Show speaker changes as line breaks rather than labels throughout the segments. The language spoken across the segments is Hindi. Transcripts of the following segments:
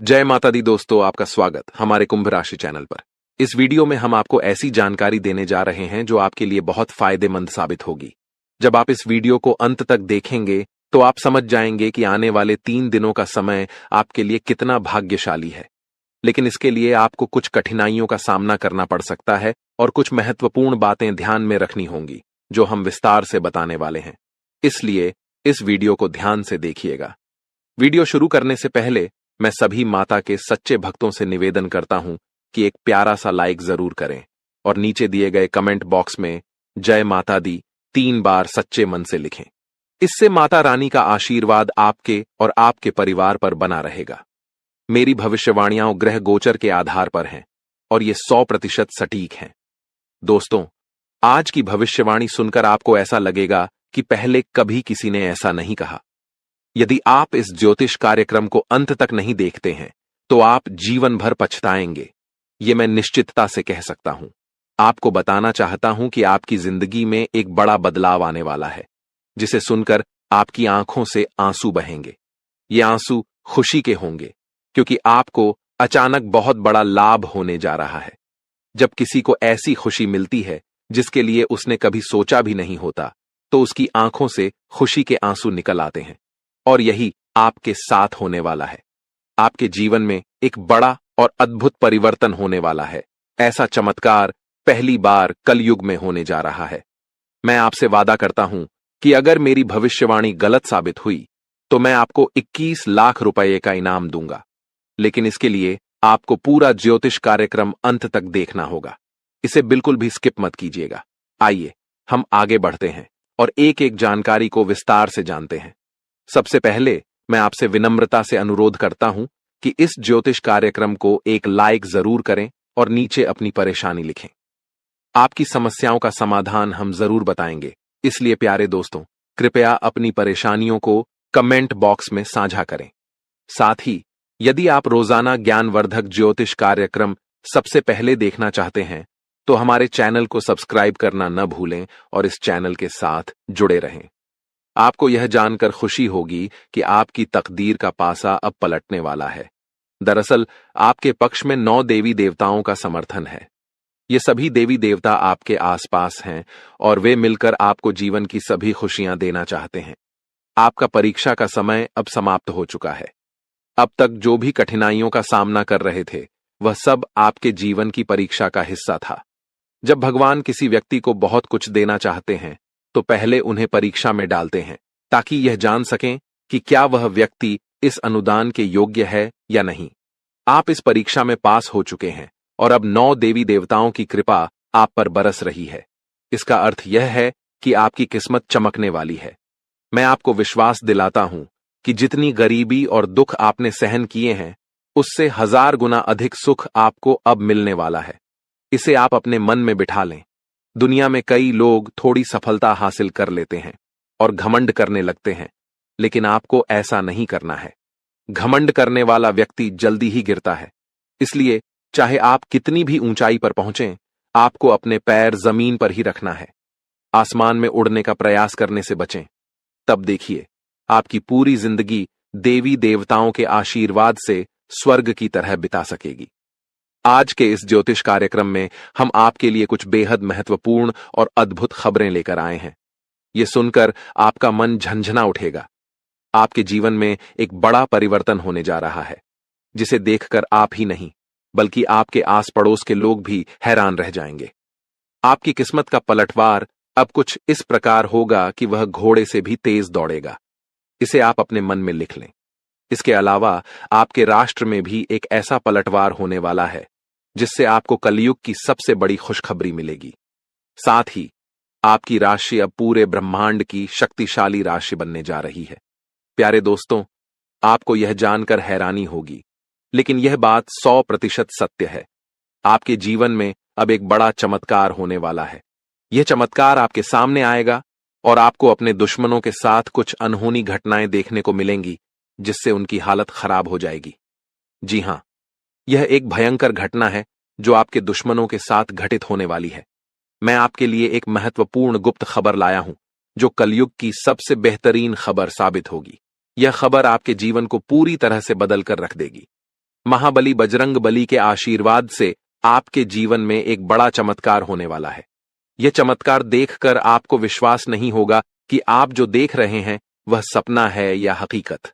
जय माता दी दोस्तों, आपका स्वागत हमारे कुंभ राशि चैनल पर। इस वीडियो में हम आपको ऐसी जानकारी देने जा रहे हैं जो आपके लिए बहुत फायदेमंद साबित होगी। जब आप इस वीडियो को अंत तक देखेंगे तो आप समझ जाएंगे कि आने वाले 3 दिनों का समय आपके लिए कितना भाग्यशाली है। लेकिन इसके लिए आपको कुछ कठिनाइयों का सामना करना पड़ सकता है और कुछ महत्वपूर्ण बातें ध्यान में रखनी होंगी जो हम विस्तार से बताने वाले हैं। इसलिए इस वीडियो को ध्यान से देखिएगा। वीडियो शुरू करने से पहले मैं सभी माता के सच्चे भक्तों से निवेदन करता हूं कि एक प्यारा सा लाइक जरूर करें और नीचे दिए गए कमेंट बॉक्स में जय माता दी 3 बार सच्चे मन से लिखें। इससे माता रानी का आशीर्वाद आपके और आपके परिवार पर बना रहेगा। मेरी भविष्यवाणियां ग्रह गोचर के आधार पर हैं और ये 100% सटीक हैं। दोस्तों, आज की भविष्यवाणी सुनकर आपको ऐसा लगेगा कि पहले कभी किसी ने ऐसा नहीं कहा। यदि आप इस ज्योतिष कार्यक्रम को अंत तक नहीं देखते हैं तो आप जीवन भर पछताएंगे, ये मैं निश्चितता से कह सकता हूं। आपको बताना चाहता हूं कि आपकी जिंदगी में एक बड़ा बदलाव आने वाला है, जिसे सुनकर आपकी आंखों से आंसू बहेंगे। ये आंसू खुशी के होंगे क्योंकि आपको अचानक बहुत बड़ा लाभ होने जा रहा है। जब किसी को ऐसी खुशी मिलती है जिसके लिए उसने कभी सोचा भी नहीं होता, तो उसकी आंखों से खुशी के आंसू निकल आते हैं। और यही आपके साथ होने वाला है। आपके जीवन में एक बड़ा और अद्भुत परिवर्तन होने वाला है। ऐसा चमत्कार पहली बार कलयुग में होने जा रहा है। मैं आपसे वादा करता हूं कि अगर मेरी भविष्यवाणी गलत साबित हुई तो मैं आपको 21 लाख रुपए का इनाम दूंगा। लेकिन इसके लिए आपको पूरा ज्योतिष कार्यक्रम अंत तक देखना होगा। इसे बिल्कुल भी स्किप मत कीजिएगा। आइए हम आगे बढ़ते हैं और एक एक जानकारी को विस्तार से जानते हैं। सबसे पहले मैं आपसे विनम्रता से अनुरोध करता हूं कि इस ज्योतिष कार्यक्रम को एक लाइक जरूर करें और नीचे अपनी परेशानी लिखें। आपकी समस्याओं का समाधान हम जरूर बताएंगे, इसलिए प्यारे दोस्तों, कृपया अपनी परेशानियों को कमेंट बॉक्स में साझा करें। साथ ही यदि आप रोजाना ज्ञानवर्धक ज्योतिष कार्यक्रम सबसे पहले देखना चाहते हैं तो हमारे चैनल को सब्सक्राइब करना न भूलें और इस चैनल के साथ जुड़े रहें। आपको यह जानकर खुशी होगी कि आपकी तकदीर का पासा अब पलटने वाला है। दरअसल आपके पक्ष में 9 देवी देवताओं का समर्थन है। ये सभी देवी देवता आपके आसपास हैं और वे मिलकर आपको जीवन की सभी खुशियां देना चाहते हैं। आपका परीक्षा का समय अब समाप्त हो चुका है। अब तक जो भी कठिनाइयों का सामना कर रहे थे वह सब आपके जीवन की परीक्षा का हिस्सा था। जब भगवान किसी व्यक्ति को बहुत कुछ देना चाहते हैं तो पहले उन्हें परीक्षा में डालते हैं ताकि यह जान सकें कि क्या वह व्यक्ति इस अनुदान के योग्य है या नहीं। आप इस परीक्षा में पास हो चुके हैं और अब 9 देवी देवताओं की कृपा आप पर बरस रही है। इसका अर्थ यह है कि आपकी किस्मत चमकने वाली है। मैं आपको विश्वास दिलाता हूं कि जितनी गरीबी और दुख आपने सहन किए हैं उससे 1000 गुना अधिक सुख आपको अब मिलने वाला है। इसे आप अपने मन में बिठा लें। दुनिया में कई लोग थोड़ी सफलता हासिल कर लेते हैं और घमंड करने लगते हैं, लेकिन आपको ऐसा नहीं करना है। घमंड करने वाला व्यक्ति जल्दी ही गिरता है। इसलिए चाहे आप कितनी भी ऊंचाई पर पहुंचें, आपको अपने पैर जमीन पर ही रखना है। आसमान में उड़ने का प्रयास करने से बचें। तब देखिए, आपकी पूरी जिंदगी देवी देवताओं के आशीर्वाद से स्वर्ग की तरह बिता सकेगी। आज के इस ज्योतिष कार्यक्रम में हम आपके लिए कुछ बेहद महत्वपूर्ण और अद्भुत खबरें लेकर आए हैं। ये सुनकर आपका मन झंझना उठेगा। आपके जीवन में एक बड़ा परिवर्तन होने जा रहा है, जिसे देखकर आप ही नहीं बल्कि आपके आस पड़ोस के लोग भी हैरान रह जाएंगे। आपकी किस्मत का पलटवार अब कुछ इस प्रकार होगा कि वह घोड़े से भी तेज दौड़ेगा। इसे आप अपने मन में लिख लें। इसके अलावा आपके राष्ट्र में भी एक ऐसा पलटवार होने वाला है जिससे आपको कलयुग की सबसे बड़ी खुशखबरी मिलेगी। साथ ही आपकी राशि अब पूरे ब्रह्मांड की शक्तिशाली राशि बनने जा रही है। प्यारे दोस्तों, आपको यह जानकर हैरानी होगी, लेकिन यह बात 100% सत्य है। आपके जीवन में अब एक बड़ा चमत्कार होने वाला है। यह चमत्कार आपके सामने आएगा और आपको अपने दुश्मनों के साथ कुछ अनहोनी घटनाएं देखने को मिलेंगी जिससे उनकी हालत खराब हो जाएगी। जी हां, यह एक भयंकर घटना है जो आपके दुश्मनों के साथ घटित होने वाली है। मैं आपके लिए एक महत्वपूर्ण गुप्त खबर लाया हूं जो कलयुग की सबसे बेहतरीन खबर साबित होगी। यह खबर आपके जीवन को पूरी तरह से बदल कर रख देगी। महाबली बजरंग बली के आशीर्वाद से आपके जीवन में एक बड़ा चमत्कार होने वाला है। यह चमत्कार देखकर आपको विश्वास नहीं होगा कि आप जो देख रहे हैं वह सपना है या हकीकत।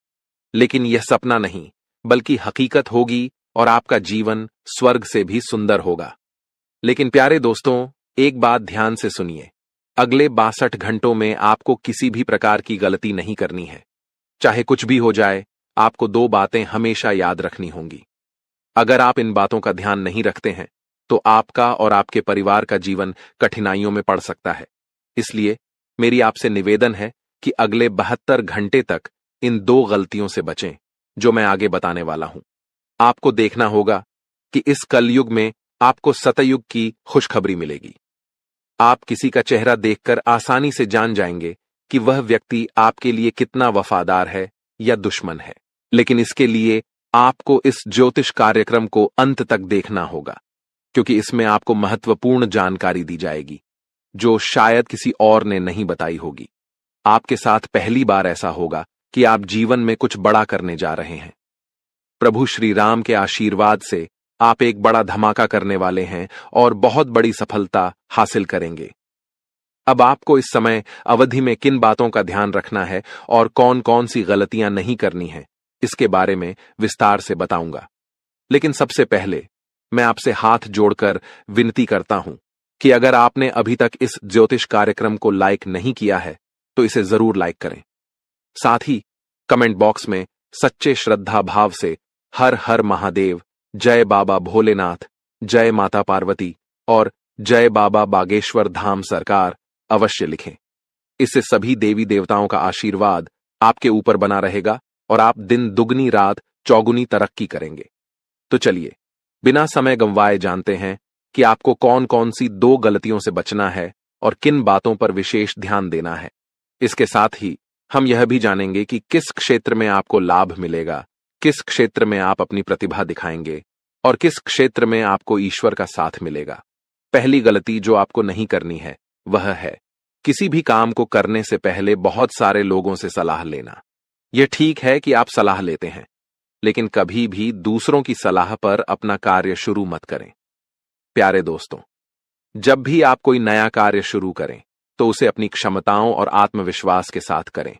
लेकिन यह सपना नहीं, बल्कि हकीकत होगी और आपका जीवन स्वर्ग से भी सुंदर होगा। लेकिन प्यारे दोस्तों, एक बात ध्यान से सुनिए। अगले 62 घंटों में आपको किसी भी प्रकार की गलती नहीं करनी है। चाहे कुछ भी हो जाए, आपको 2 बातें हमेशा याद रखनी होंगी। अगर आप इन बातों का ध्यान नहीं रखते हैं तो आपका और आपके परिवार का जीवन कठिनाइयों में पड़ सकता है। इसलिए मेरी आपसे निवेदन है कि अगले 72 घंटे तक इन 2 गलतियों से बचें जो मैं आगे बताने वाला हूं। आपको देखना होगा कि इस कलयुग में आपको सतयुग की खुशखबरी मिलेगी। आप किसी का चेहरा देखकर आसानी से जान जाएंगे कि वह व्यक्ति आपके लिए कितना वफादार है या दुश्मन है। लेकिन इसके लिए आपको इस ज्योतिष कार्यक्रम को अंत तक देखना होगा, क्योंकि इसमें आपको महत्वपूर्ण जानकारी दी जाएगी जो शायद किसी और ने नहीं बताई होगी। आपके साथ पहली बार ऐसा होगा कि आप जीवन में कुछ बड़ा करने जा रहे हैं। प्रभु श्री राम के आशीर्वाद से आप एक बड़ा धमाका करने वाले हैं और बहुत बड़ी सफलता हासिल करेंगे। अब आपको इस समय अवधि में किन बातों का ध्यान रखना है और कौन कौन सी गलतियां नहीं करनी है, इसके बारे में विस्तार से बताऊंगा। लेकिन सबसे पहले मैं आपसे हाथ जोड़कर विनती करता हूं कि अगर आपने अभी तक इस ज्योतिष कार्यक्रम को लाइक नहीं किया है तो इसे जरूर लाइक करें। साथ ही कमेंट बॉक्स में सच्चे श्रद्धा भाव से हर हर महादेव, जय बाबा भोलेनाथ, जय माता पार्वती और जय बाबा बागेश्वर धाम सरकार अवश्य लिखें। इससे सभी देवी देवताओं का आशीर्वाद आपके ऊपर बना रहेगा और आप दिन दुगनी रात चौगुनी तरक्की करेंगे। तो चलिए बिना समय गंवाए जानते हैं कि आपको कौन कौन सी 2 गलतियों से बचना है और किन बातों पर विशेष ध्यान देना है। इसके साथ ही हम यह भी जानेंगे कि किस क्षेत्र में आपको लाभ मिलेगा, किस क्षेत्र में आप अपनी प्रतिभा दिखाएंगे और किस क्षेत्र में आपको ईश्वर का साथ मिलेगा। पहली गलती जो आपको नहीं करनी है वह है किसी भी काम को करने से पहले बहुत सारे लोगों से सलाह लेना। यह ठीक है कि आप सलाह लेते हैं, लेकिन कभी भी दूसरों की सलाह पर अपना कार्य शुरू मत करें। प्यारे दोस्तों, जब भी आप कोई नया कार्य शुरू करें तो उसे अपनी क्षमताओं और आत्मविश्वास के साथ करें।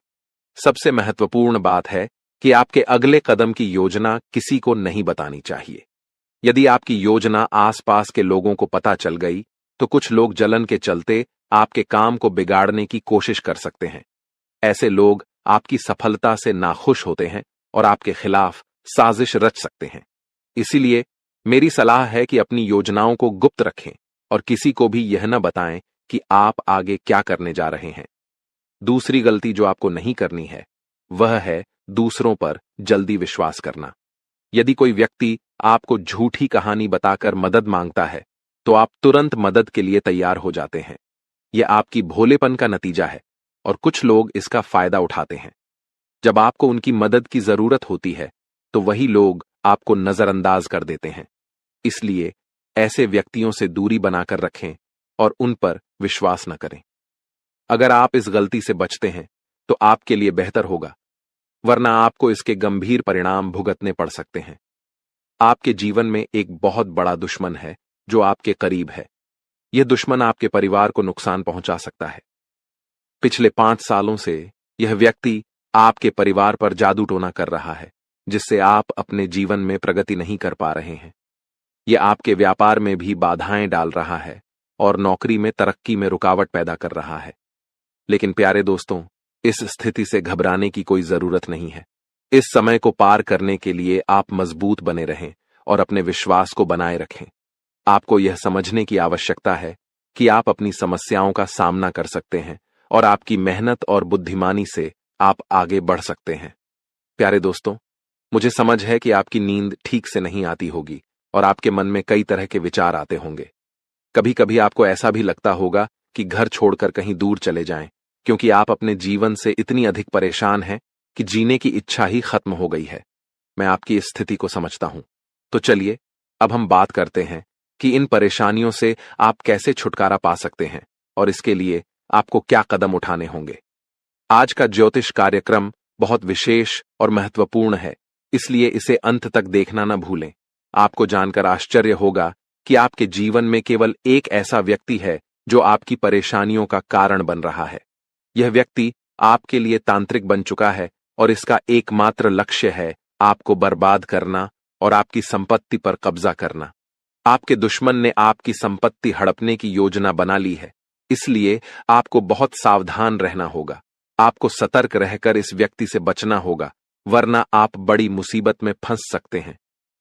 सबसे महत्वपूर्ण बात है कि आपके अगले कदम की योजना किसी को नहीं बतानी चाहिए। यदि आपकी योजना आसपास के लोगों को पता चल गई तो कुछ लोग जलन के चलते आपके काम को बिगाड़ने की कोशिश कर सकते हैं। ऐसे लोग आपकी सफलता से नाखुश होते हैं और आपके खिलाफ साजिश रच सकते हैं। इसीलिए मेरी सलाह है कि अपनी योजनाओं को गुप्त रखें और किसी को भी यह न बताएं कि आप आगे क्या करने जा रहे हैं। दूसरी गलती जो आपको नहीं करनी है वह है दूसरों पर जल्दी विश्वास करना। यदि कोई व्यक्ति आपको झूठी कहानी बताकर मदद मांगता है तो आप तुरंत मदद के लिए तैयार हो जाते हैं। यह आपकी भोलेपन का नतीजा है और कुछ लोग इसका फायदा उठाते हैं। जब आपको उनकी मदद की जरूरत होती है तो वही लोग आपको नजरअंदाज कर देते हैं। इसलिए ऐसे व्यक्तियों से दूरी बनाकर रखें और उन पर विश्वास न करें। अगर आप इस गलती से बचते हैं तो आपके लिए बेहतर होगा, वरना आपको इसके गंभीर परिणाम भुगतने पड़ सकते हैं। आपके जीवन में एक बहुत बड़ा दुश्मन है जो आपके करीब है। यह दुश्मन आपके परिवार को नुकसान पहुंचा सकता है। पिछले 5 सालों से यह व्यक्ति आपके परिवार पर जादू टोना कर रहा है, जिससे आप अपने जीवन में प्रगति नहीं कर पा रहे हैं। यह आपके व्यापार में भी बाधाएं डाल रहा है और नौकरी में तरक्की में रुकावट पैदा कर रहा है। लेकिन प्यारे दोस्तों, इस स्थिति से घबराने की कोई जरूरत नहीं है। इस समय को पार करने के लिए आप मजबूत बने रहें और अपने विश्वास को बनाए रखें। आपको यह समझने की आवश्यकता है कि आप अपनी समस्याओं का सामना कर सकते हैं और आपकी मेहनत और बुद्धिमानी से आप आगे बढ़ सकते हैं। प्यारे दोस्तों, मुझे समझ है कि आपकी नींद ठीक से नहीं आती होगी और आपके मन में कई तरह के विचार आते होंगे। कभी कभी आपको ऐसा भी लगता होगा कि घर छोड़कर कहीं दूर चले जाएं, क्योंकि आप अपने जीवन से इतनी अधिक परेशान हैं कि जीने की इच्छा ही खत्म हो गई है। मैं आपकी इस स्थिति को समझता हूं। तो चलिए अब हम बात करते हैं कि इन परेशानियों से आप कैसे छुटकारा पा सकते हैं और इसके लिए आपको क्या कदम उठाने होंगे। आज का ज्योतिष कार्यक्रम बहुत विशेष और महत्वपूर्ण है, इसलिए इसे अंत तक देखना न भूलें। आपको जानकर आश्चर्य होगा कि आपके जीवन में केवल एक ऐसा व्यक्ति है जो आपकी परेशानियों का कारण बन रहा है। यह व्यक्ति आपके लिए तांत्रिक बन चुका है और इसका एकमात्र लक्ष्य है आपको बर्बाद करना और आपकी संपत्ति पर कब्जा करना। आपके दुश्मन ने आपकी संपत्ति हड़पने की योजना बना ली है, इसलिए आपको बहुत सावधान रहना होगा। आपको सतर्क रहकर इस व्यक्ति से बचना होगा, वरना आप बड़ी मुसीबत में फंस सकते हैं।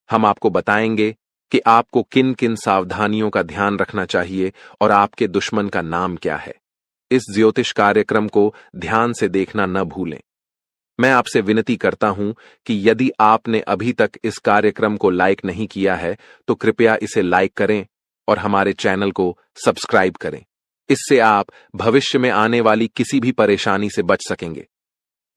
हम आपको बताएंगे कि आपको किन किन सावधानियों का ध्यान रखना चाहिए और आपके दुश्मन का नाम क्या है। इस ज्योतिष कार्यक्रम को ध्यान से देखना न भूलें। मैं आपसे विनती करता हूं कि यदि आपने अभी तक इस कार्यक्रम को लाइक नहीं किया है तो कृपया इसे लाइक करें और हमारे चैनल को सब्सक्राइब करें। इससे आप भविष्य में आने वाली किसी भी परेशानी से बच सकेंगे।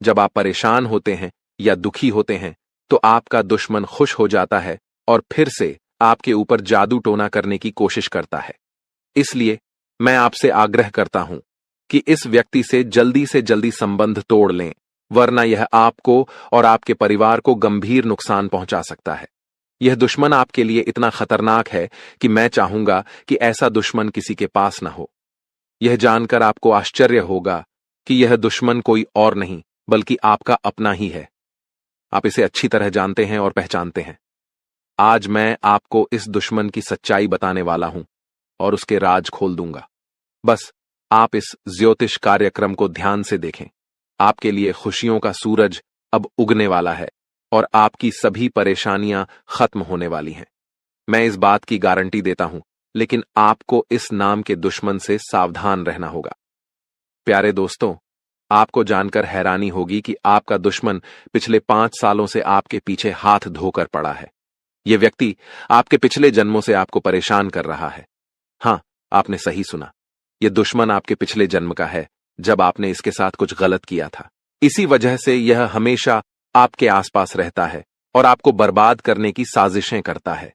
जब आप परेशान होते हैं या दुखी होते हैं तो आपका दुश्मन खुश हो जाता है और फिर से आपके ऊपर जादू टोना करने की कोशिश करता है। इसलिए मैं आपसे आग्रह करता हूं कि इस व्यक्ति से जल्दी संबंध तोड़ लें, वरना यह आपको और आपके परिवार को गंभीर नुकसान पहुंचा सकता है। यह दुश्मन आपके लिए इतना खतरनाक है कि मैं चाहूंगा कि ऐसा दुश्मन किसी के पास न हो। यह जानकर आपको आश्चर्य होगा कि यह दुश्मन कोई और नहीं बल्कि आपका अपना ही है। आप इसे अच्छी तरह जानते हैं और पहचानते हैं। आज मैं आपको इस दुश्मन की सच्चाई बताने वाला हूं और उसके राज खोल दूंगा। बस आप इस ज्योतिष कार्यक्रम को ध्यान से देखें। आपके लिए खुशियों का सूरज अब उगने वाला है और आपकी सभी परेशानियां खत्म होने वाली हैं। मैं इस बात की गारंटी देता हूं, लेकिन आपको इस नाम के दुश्मन से सावधान रहना होगा। प्यारे दोस्तों, आपको जानकर हैरानी होगी कि आपका दुश्मन पिछले 5 सालों से आपके पीछे हाथ धोकर पड़ा है। यह व्यक्ति आपके पिछले जन्मों से आपको परेशान कर रहा है। हां, आपने सही सुना। यह दुश्मन आपके पिछले जन्म का है, जब आपने इसके साथ कुछ गलत किया था। इसी वजह से यह हमेशा आपके आसपास रहता है और आपको बर्बाद करने की साजिशें करता है।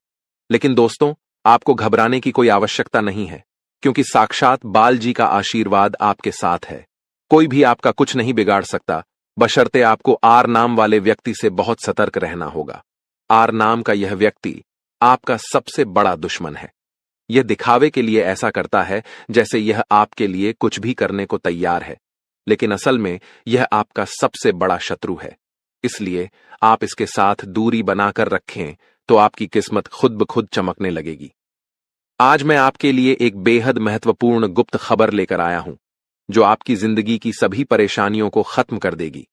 लेकिन दोस्तों, आपको घबराने की कोई आवश्यकता नहीं है, क्योंकि साक्षात बाल जी का आशीर्वाद आपके साथ है। कोई भी आपका कुछ नहीं बिगाड़ सकता, बशर्ते आपको आर नाम वाले व्यक्ति से बहुत सतर्क रहना होगा। आर नाम का यह व्यक्ति आपका सबसे बड़ा दुश्मन है। यह दिखावे के लिए ऐसा करता है जैसे यह आपके लिए कुछ भी करने को तैयार है, लेकिन असल में यह आपका सबसे बड़ा शत्रु है। इसलिए आप इसके साथ दूरी बनाकर रखें तो आपकी किस्मत खुद ब खुद चमकने लगेगी। आज मैं आपके लिए एक बेहद महत्वपूर्ण गुप्त खबर लेकर आया हूं, जो आपकी जिंदगी की सभी परेशानियों को खत्म कर देगी।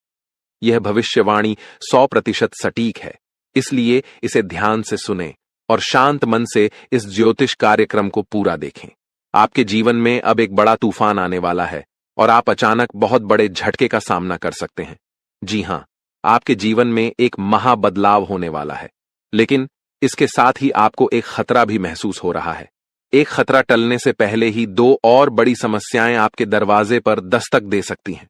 यह भविष्यवाणी 100% सटीक है, इसलिए इसे ध्यान से सुनें और शांत मन से इस ज्योतिष कार्यक्रम को पूरा देखें। आपके जीवन में अब एक बड़ा तूफान आने वाला है और आप अचानक बहुत बड़े झटके का सामना कर सकते हैं। जी हां, आपके जीवन में एक महा बदलाव होने वाला है, लेकिन इसके साथ ही आपको एक खतरा भी महसूस हो रहा है। एक खतरा टलने से पहले ही 2 और बड़ी समस्याएं आपके दरवाजे पर दस्तक दे सकती हैं।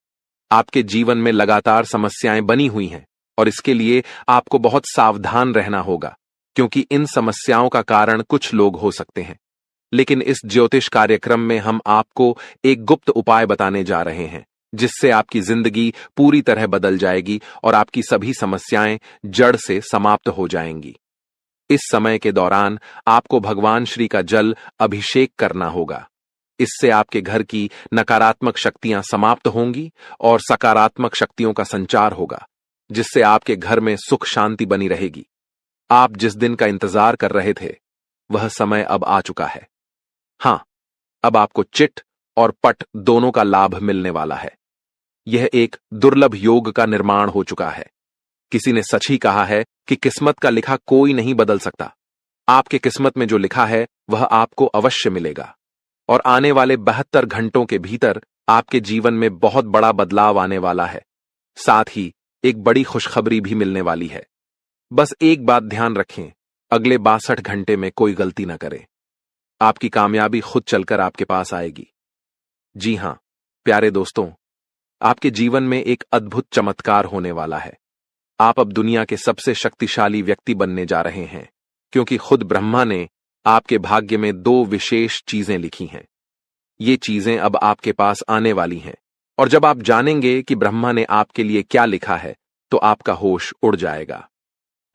आपके जीवन में लगातार समस्याएं बनी हुई हैं और इसके लिए आपको बहुत सावधान रहना होगा, क्योंकि इन समस्याओं का कारण कुछ लोग हो सकते हैं। लेकिन इस ज्योतिष कार्यक्रम में हम आपको एक गुप्त उपाय बताने जा रहे हैं, जिससे आपकी जिंदगी पूरी तरह बदल जाएगी और आपकी सभी समस्याएं जड़ से समाप्त हो जाएंगी। इस समय के दौरान आपको भगवान श्री का जल अभिषेक करना होगा। इससे आपके घर की नकारात्मक शक्तियां समाप्त होंगी और सकारात्मक शक्तियों का संचार होगा, जिससे आपके घर में सुख शांति बनी रहेगी। आप जिस दिन का इंतजार कर रहे थे, वह समय अब आ चुका है। हां, अब आपको चिट और पट दोनों का लाभ मिलने वाला है। यह एक दुर्लभ योग का निर्माण हो चुका है। किसी ने सच ही कहा है कि किस्मत का लिखा कोई नहीं बदल सकता। आपके किस्मत में जो लिखा है वह आपको अवश्य मिलेगा और आने वाले 72 घंटों के भीतर आपके जीवन में बहुत बड़ा बदलाव आने वाला है। साथ ही एक बड़ी खुशखबरी भी मिलने वाली है। बस एक बात ध्यान रखें, अगले 62 घंटे में कोई गलती न करें। आपकी कामयाबी खुद चलकर आपके पास आएगी। जी हां, प्यारे दोस्तों, आपके जीवन में एक अद्भुत चमत्कार होने वाला है। आप अब दुनिया के सबसे शक्तिशाली व्यक्ति बनने जा रहे हैं, क्योंकि खुद ब्रह्मा ने आपके भाग्य में 2 विशेष चीजें लिखी हैं। ये चीजें अब आपके पास आने वाली हैं, और जब आप जानेंगे कि ब्रह्मा ने आपके लिए क्या लिखा है, तो आपका होश उड़ जाएगा।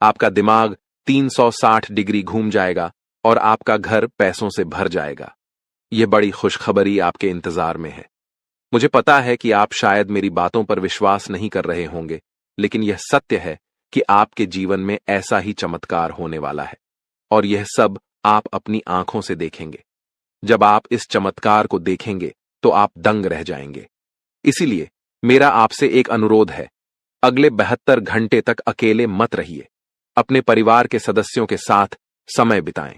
आपका दिमाग 360 डिग्री घूम जाएगा और आपका घर पैसों से भर जाएगा। यह बड़ी खुशखबरी आपके इंतजार में है। मुझे पता है कि आप शायद मेरी बातों पर विश्वास नहीं कर रहे होंगे, लेकिन यह सत्य है कि आपके जीवन में ऐसा ही चमत्कार होने वाला है और यह सब आप अपनी आंखों से देखेंगे। जब आप इस चमत्कार को देखेंगे तो आप दंग रह जाएंगे। इसीलिए मेरा आपसे एक अनुरोध है, अगले 72 घंटे तक अकेले मत रहिए। अपने परिवार के सदस्यों के साथ समय बिताएं।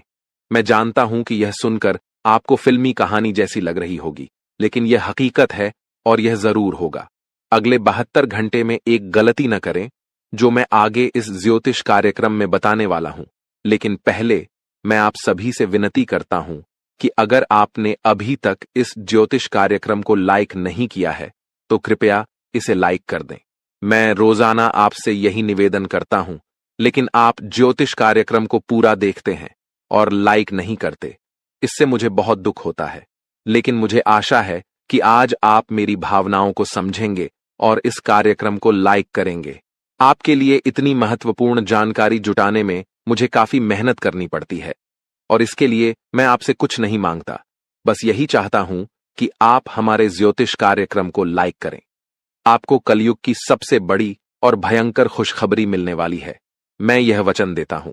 मैं जानता हूं कि यह सुनकर आपको फिल्मी कहानी जैसी लग रही होगी, लेकिन यह हकीकत है और यह जरूर होगा। अगले 72 घंटे में एक गलती न करें जो मैं आगे इस ज्योतिष कार्यक्रम में बताने वाला हूं। लेकिन पहले मैं आप सभी से विनती करता हूं कि अगर आपने अभी तक इस ज्योतिष कार्यक्रम को लाइक नहीं किया है तो कृपया इसे लाइक कर दें। मैं रोजाना आपसे यही निवेदन करता हूं, लेकिन आप ज्योतिष कार्यक्रम को पूरा देखते हैं और लाइक नहीं करते। इससे मुझे बहुत दुख होता है, लेकिन मुझे आशा है कि आज आप मेरी भावनाओं को समझेंगे और इस कार्यक्रम को लाइक करेंगे। आपके लिए इतनी महत्वपूर्ण जानकारी जुटाने में मुझे काफी मेहनत करनी पड़ती है और इसके लिए मैं आपसे कुछ नहीं मांगता, बस यही चाहता हूं कि आप हमारे ज्योतिष कार्यक्रम को लाइक करें। आपको कलयुग की सबसे बड़ी और भयंकर खुशखबरी मिलने वाली है, मैं यह वचन देता हूं।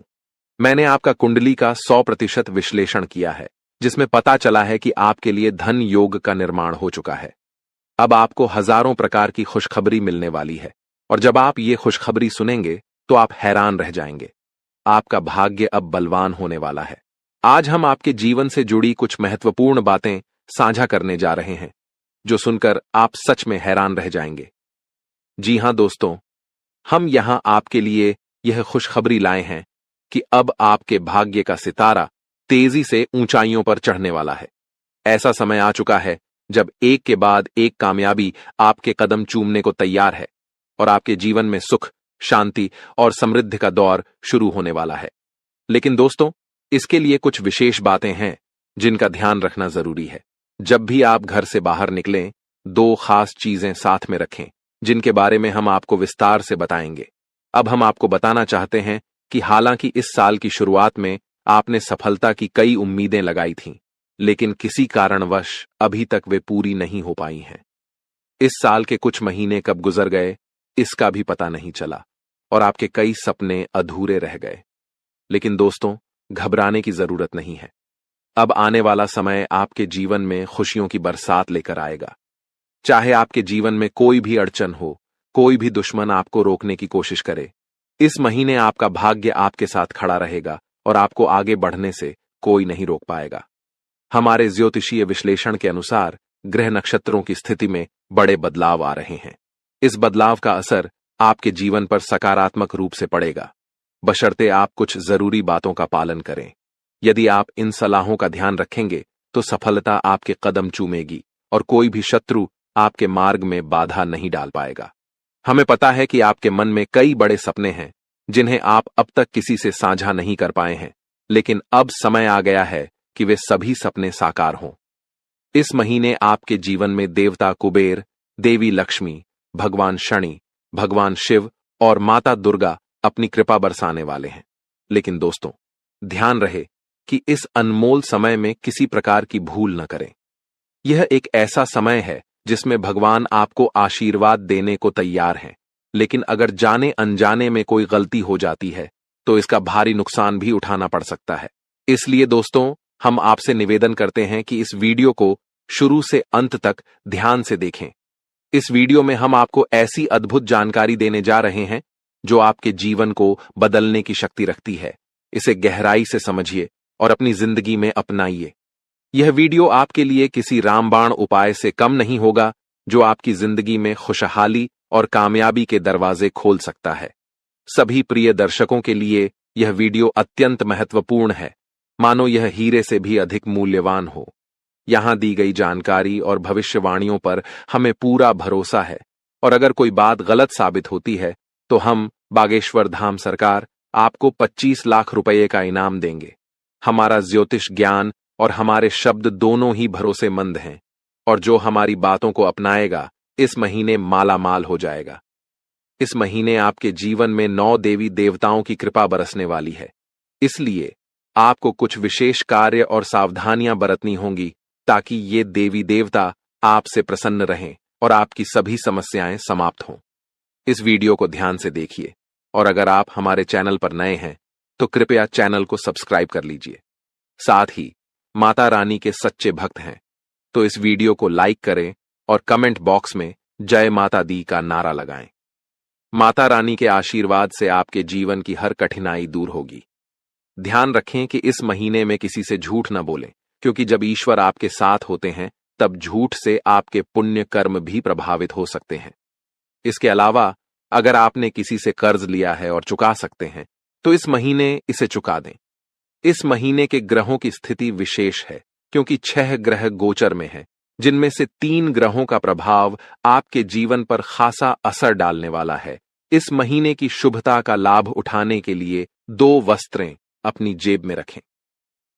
मैंने आपका कुंडली का 100% विश्लेषण किया है, जिसमें पता चला है कि आपके लिए धन योग का निर्माण हो चुका है। अब आपको हजारों प्रकार की खुशखबरी मिलने वाली है और जब आप ये खुशखबरी सुनेंगे तो आप हैरान रह जाएंगे। आपका भाग्य अब बलवान होने वाला है। आज हम आपके जीवन से जुड़ी कुछ महत्वपूर्ण बातें साझा करने जा रहे हैं, जो सुनकर आप सच में हैरान रह जाएंगे। जी हां दोस्तों, हम यहां आपके लिए यह खुशखबरी लाए हैं कि अब आपके भाग्य का सितारा तेजी से ऊंचाइयों पर चढ़ने वाला है। ऐसा समय आ चुका है जब एक के बाद एक कामयाबी आपके कदम चूमने को तैयार है और आपके जीवन में सुख, शांति और समृद्धि का दौर शुरू होने वाला है। लेकिन दोस्तों, इसके लिए कुछ विशेष बातें हैं जिनका ध्यान रखना जरूरी है। जब भी आप घर से बाहर निकलें, 2 खास चीजें साथ में रखें, जिनके बारे में हम आपको विस्तार से बताएंगे। अब हम आपको बताना चाहते हैं कि हालांकि इस साल की शुरुआत में आपने सफलता की कई उम्मीदें लगाई थीं, लेकिन किसी कारणवश अभी तक वे पूरी नहीं हो पाई हैं। इस साल के कुछ महीने कब गुजर गए, इसका भी पता नहीं चला और आपके कई सपने अधूरे रह गए। लेकिन दोस्तों, घबराने की जरूरत नहीं है। अब आने वाला समय आपके जीवन में खुशियों की बरसात लेकर आएगा। चाहे आपके जीवन में कोई भी अड़चन हो, कोई भी दुश्मन आपको रोकने की कोशिश करे, इस महीने आपका भाग्य आपके साथ खड़ा रहेगा और आपको आगे बढ़ने से कोई नहीं रोक पाएगा। हमारे ज्योतिषीय विश्लेषण के अनुसार ग्रह नक्षत्रों की स्थिति में बड़े बदलाव आ रहे हैं। इस बदलाव का असर आपके जीवन पर सकारात्मक रूप से पड़ेगा, बशर्ते आप कुछ जरूरी बातों का पालन करें। यदि आप इन सलाहों का ध्यान रखेंगे तो सफलता आपके कदम चूमेगी और कोई भी शत्रु आपके मार्ग में बाधा नहीं डाल पाएगा। हमें पता है कि आपके मन में कई बड़े सपने हैं जिन्हें आप अब तक किसी से साझा नहीं कर पाए हैं, लेकिन अब समय आ गया है कि वे सभी सपने साकार हों। इस महीने आपके जीवन में देवता कुबेर, देवी लक्ष्मी, भगवान शनि, भगवान शिव और माता दुर्गा अपनी कृपा बरसाने वाले हैं। लेकिन दोस्तों, ध्यान रहे कि इस अनमोल समय में किसी प्रकार की भूल न करें। यह एक ऐसा समय है जिसमें भगवान आपको आशीर्वाद देने को तैयार हैं, लेकिन अगर जाने अनजाने में कोई गलती हो जाती है तो इसका भारी नुकसान भी उठाना पड़ सकता है। इसलिए दोस्तों, हम आपसे निवेदन करते हैं कि इस वीडियो को शुरू से अंत तक ध्यान से देखें। इस वीडियो में हम आपको ऐसी अद्भुत जानकारी देने जा रहे हैं जो आपके जीवन को बदलने की शक्ति रखती है। इसे गहराई से समझिए और अपनी जिंदगी में अपनाइए। यह वीडियो आपके लिए किसी रामबाण उपाय से कम नहीं होगा जो आपकी जिंदगी में खुशहाली और कामयाबी के दरवाजे खोल सकता है। सभी प्रिय दर्शकों के लिए यह वीडियो अत्यंत महत्वपूर्ण है, मानो यह हीरे से भी अधिक मूल्यवान हो। यहां दी गई जानकारी और भविष्यवाणियों पर हमें पूरा भरोसा है और अगर कोई बात गलत साबित होती है तो हम बागेश्वर धाम सरकार आपको 25 लाख रुपए का इनाम देंगे। हमारा ज्योतिष ज्ञान और हमारे शब्द दोनों ही भरोसेमंद हैं और जो हमारी बातों को अपनाएगा इस महीने माला माल हो जाएगा। इस महीने आपके जीवन में 9 देवी देवताओं की कृपा बरसने वाली है। इसलिए आपको कुछ विशेष कार्य और सावधानियां बरतनी होंगी ताकि ये देवी देवता आपसे प्रसन्न रहें और आपकी सभी समस्याएं समाप्त हों। इस वीडियो को ध्यान से देखिए और अगर आप हमारे चैनल पर नए हैं तो कृपया चैनल को सब्सक्राइब कर लीजिए। साथ ही माता रानी के सच्चे भक्त हैं तो इस वीडियो को लाइक करें और कमेंट बॉक्स में जय माता दी का नारा लगाएं। माता रानी के आशीर्वाद से आपके जीवन की हर कठिनाई दूर होगी। ध्यान रखें कि इस महीने में किसी से झूठ न बोलें, क्योंकि जब ईश्वर आपके साथ होते हैं तब झूठ से आपके पुण्य कर्म भी प्रभावित हो सकते हैं। इसके अलावा अगर आपने किसी से कर्ज लिया है और चुका सकते हैं तो इस महीने इसे चुका दें। इस महीने के ग्रहों की स्थिति विशेष है क्योंकि 6 ग्रह गोचर में हैं, जिनमें से 3 ग्रहों का प्रभाव आपके जीवन पर खासा असर डालने वाला है। इस महीने की शुभता का लाभ उठाने के लिए 2 वस्त्रें अपनी जेब में रखें।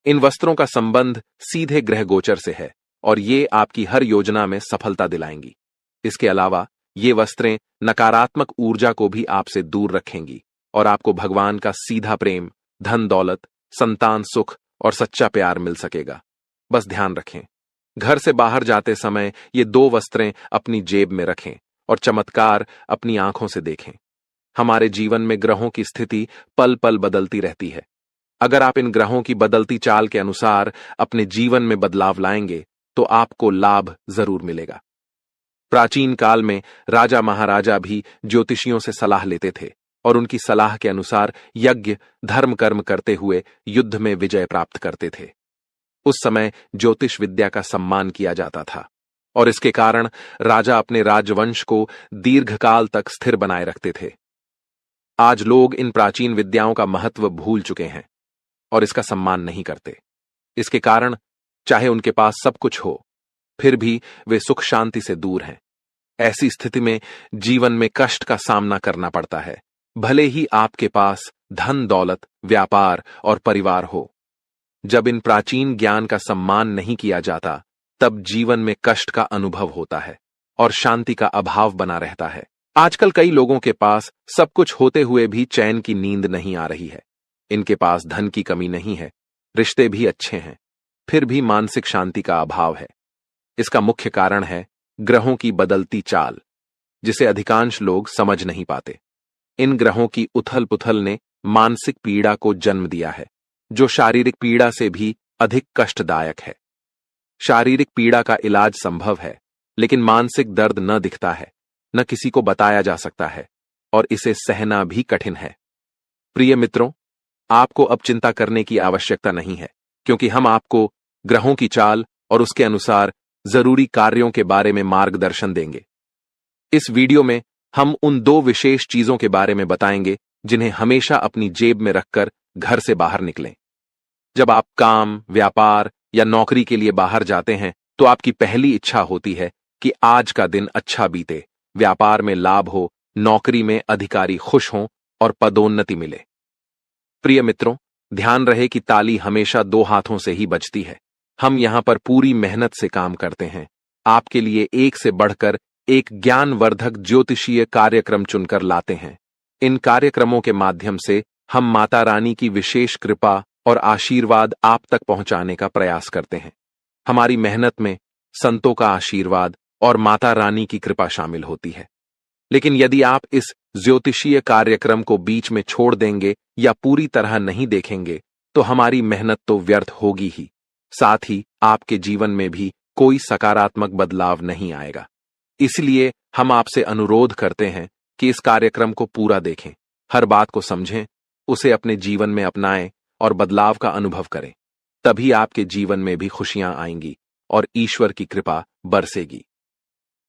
इन वस्त्रों का संबंध सीधे ग्रह गोचर से है और ये आपकी हर योजना में सफलता दिलाएंगी। इसके अलावा ये वस्त्रें नकारात्मक ऊर्जा को भी आपसे दूर रखेंगी और आपको भगवान का सीधा प्रेम, धन दौलत, संतान सुख और सच्चा प्यार मिल सकेगा। बस ध्यान रखें, घर से बाहर जाते समय ये 2 वस्त्रें अपनी जेब में रखें और चमत्कार अपनी आंखों से देखें। हमारे जीवन में ग्रहों की स्थिति पल पल बदलती रहती है। अगर आप इन ग्रहों की बदलती चाल के अनुसार अपने जीवन में बदलाव लाएंगे तो आपको लाभ जरूर मिलेगा। प्राचीन काल में राजा महाराजा भी ज्योतिषियों से सलाह लेते थे और उनकी सलाह के अनुसार यज्ञ धर्म कर्म करते हुए युद्ध में विजय प्राप्त करते थे। उस समय ज्योतिष विद्या का सम्मान किया जाता था और इसके कारण राजा अपने राजवंश को दीर्घकाल तक स्थिर बनाए रखते थे। आज लोग इन प्राचीन विद्याओं का महत्व भूल चुके हैं और इसका सम्मान नहीं करते। इसके कारण चाहे उनके पास सब कुछ हो, फिर भी वे सुख शांति से दूर हैं। ऐसी स्थिति में जीवन में कष्ट का सामना करना पड़ता है, भले ही आपके पास धन दौलत, व्यापार और परिवार हो। जब इन प्राचीन ज्ञान का सम्मान नहीं किया जाता तब जीवन में कष्ट का अनुभव होता है और शांति का अभाव बना रहता है। आजकल कई लोगों के पास सब कुछ होते हुए भी चैन की नींद नहीं आ रही है। इनके पास धन की कमी नहीं है, रिश्ते भी अच्छे हैं, फिर भी मानसिक शांति का अभाव है। इसका मुख्य कारण है ग्रहों की बदलती चाल, जिसे अधिकांश लोग समझ नहीं पाते। इन ग्रहों की उथल पुथल ने मानसिक पीड़ा को जन्म दिया है, जो शारीरिक पीड़ा से भी अधिक कष्टदायक है। शारीरिक पीड़ा का इलाज संभव है, लेकिन मानसिक दर्द न दिखता है, न किसी को बताया जा सकता है और इसे सहना भी कठिन है। प्रिय मित्रों, आपको अब चिंता करने की आवश्यकता नहीं है, क्योंकि हम आपको ग्रहों की चाल और उसके अनुसार जरूरी कार्यों के बारे में मार्गदर्शन देंगे। इस वीडियो में हम उन 2 विशेष चीजों के बारे में बताएंगे जिन्हें हमेशा अपनी जेब में रखकर घर से बाहर निकलें। जब आप काम, व्यापार या नौकरी के लिए बाहर जाते हैं तो आपकी पहली इच्छा होती है कि आज का दिन अच्छा बीते, व्यापार में लाभ हो, नौकरी में अधिकारी खुश हों और पदोन्नति मिले। प्रिय मित्रों, ध्यान रहे कि ताली हमेशा 2 हाथों से ही बजती है। हम यहां पर पूरी मेहनत से काम करते हैं, आपके लिए एक से बढ़कर एक ज्ञानवर्धक ज्योतिषीय कार्यक्रम चुनकर लाते हैं। इन कार्यक्रमों के माध्यम से हम माता रानी की विशेष कृपा और आशीर्वाद आप तक पहुंचाने का प्रयास करते हैं। हमारी मेहनत में संतों का आशीर्वाद और माता रानी की कृपा शामिल होती है। लेकिन यदि आप इस ज्योतिषीय कार्यक्रम को बीच में छोड़ देंगे या पूरी तरह नहीं देखेंगे तो हमारी मेहनत तो व्यर्थ होगी ही, साथ ही आपके जीवन में भी कोई सकारात्मक बदलाव नहीं आएगा। इसलिए हम आपसे अनुरोध करते हैं कि इस कार्यक्रम को पूरा देखें, हर बात को समझें, उसे अपने जीवन में अपनाएं और बदलाव का अनुभव करें। तभी आपके जीवन में भी खुशियां आएंगी और ईश्वर की कृपा बरसेगी।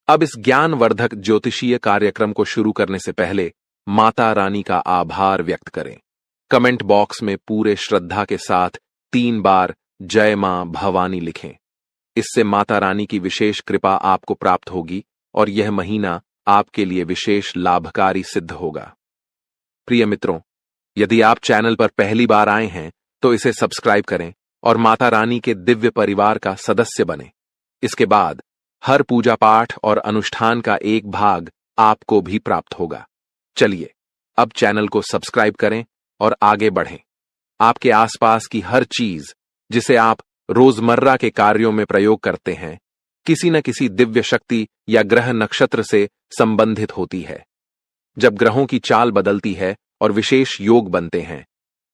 अब इस ज्ञानवर्धक ज्योतिषीय कार्यक्रम को शुरू करने से पहले माता रानी का आभार व्यक्त करें। कमेंट बॉक्स में पूरे श्रद्धा के साथ 3 बार जय मां भवानी लिखें। इससे माता रानी की विशेष कृपा आपको प्राप्त होगी और यह महीना आपके लिए विशेष लाभकारी सिद्ध होगा। प्रिय मित्रों, यदि आप चैनल पर पहली बार आए हैं तो इसे सब्सक्राइब करें और माता रानी के दिव्य परिवार का सदस्य बनें। इसके बाद हर पूजा पाठ और अनुष्ठान का एक भाग आपको भी प्राप्त होगा। चलिए अब चैनल को सब्सक्राइब करें और आगे बढ़ें। आपके आसपास की हर चीज जिसे आप रोजमर्रा के कार्यों में प्रयोग करते हैं, किसी न किसी दिव्य शक्ति या ग्रह नक्षत्र से संबंधित होती है। जब ग्रहों की चाल बदलती है और विशेष योग बनते हैं,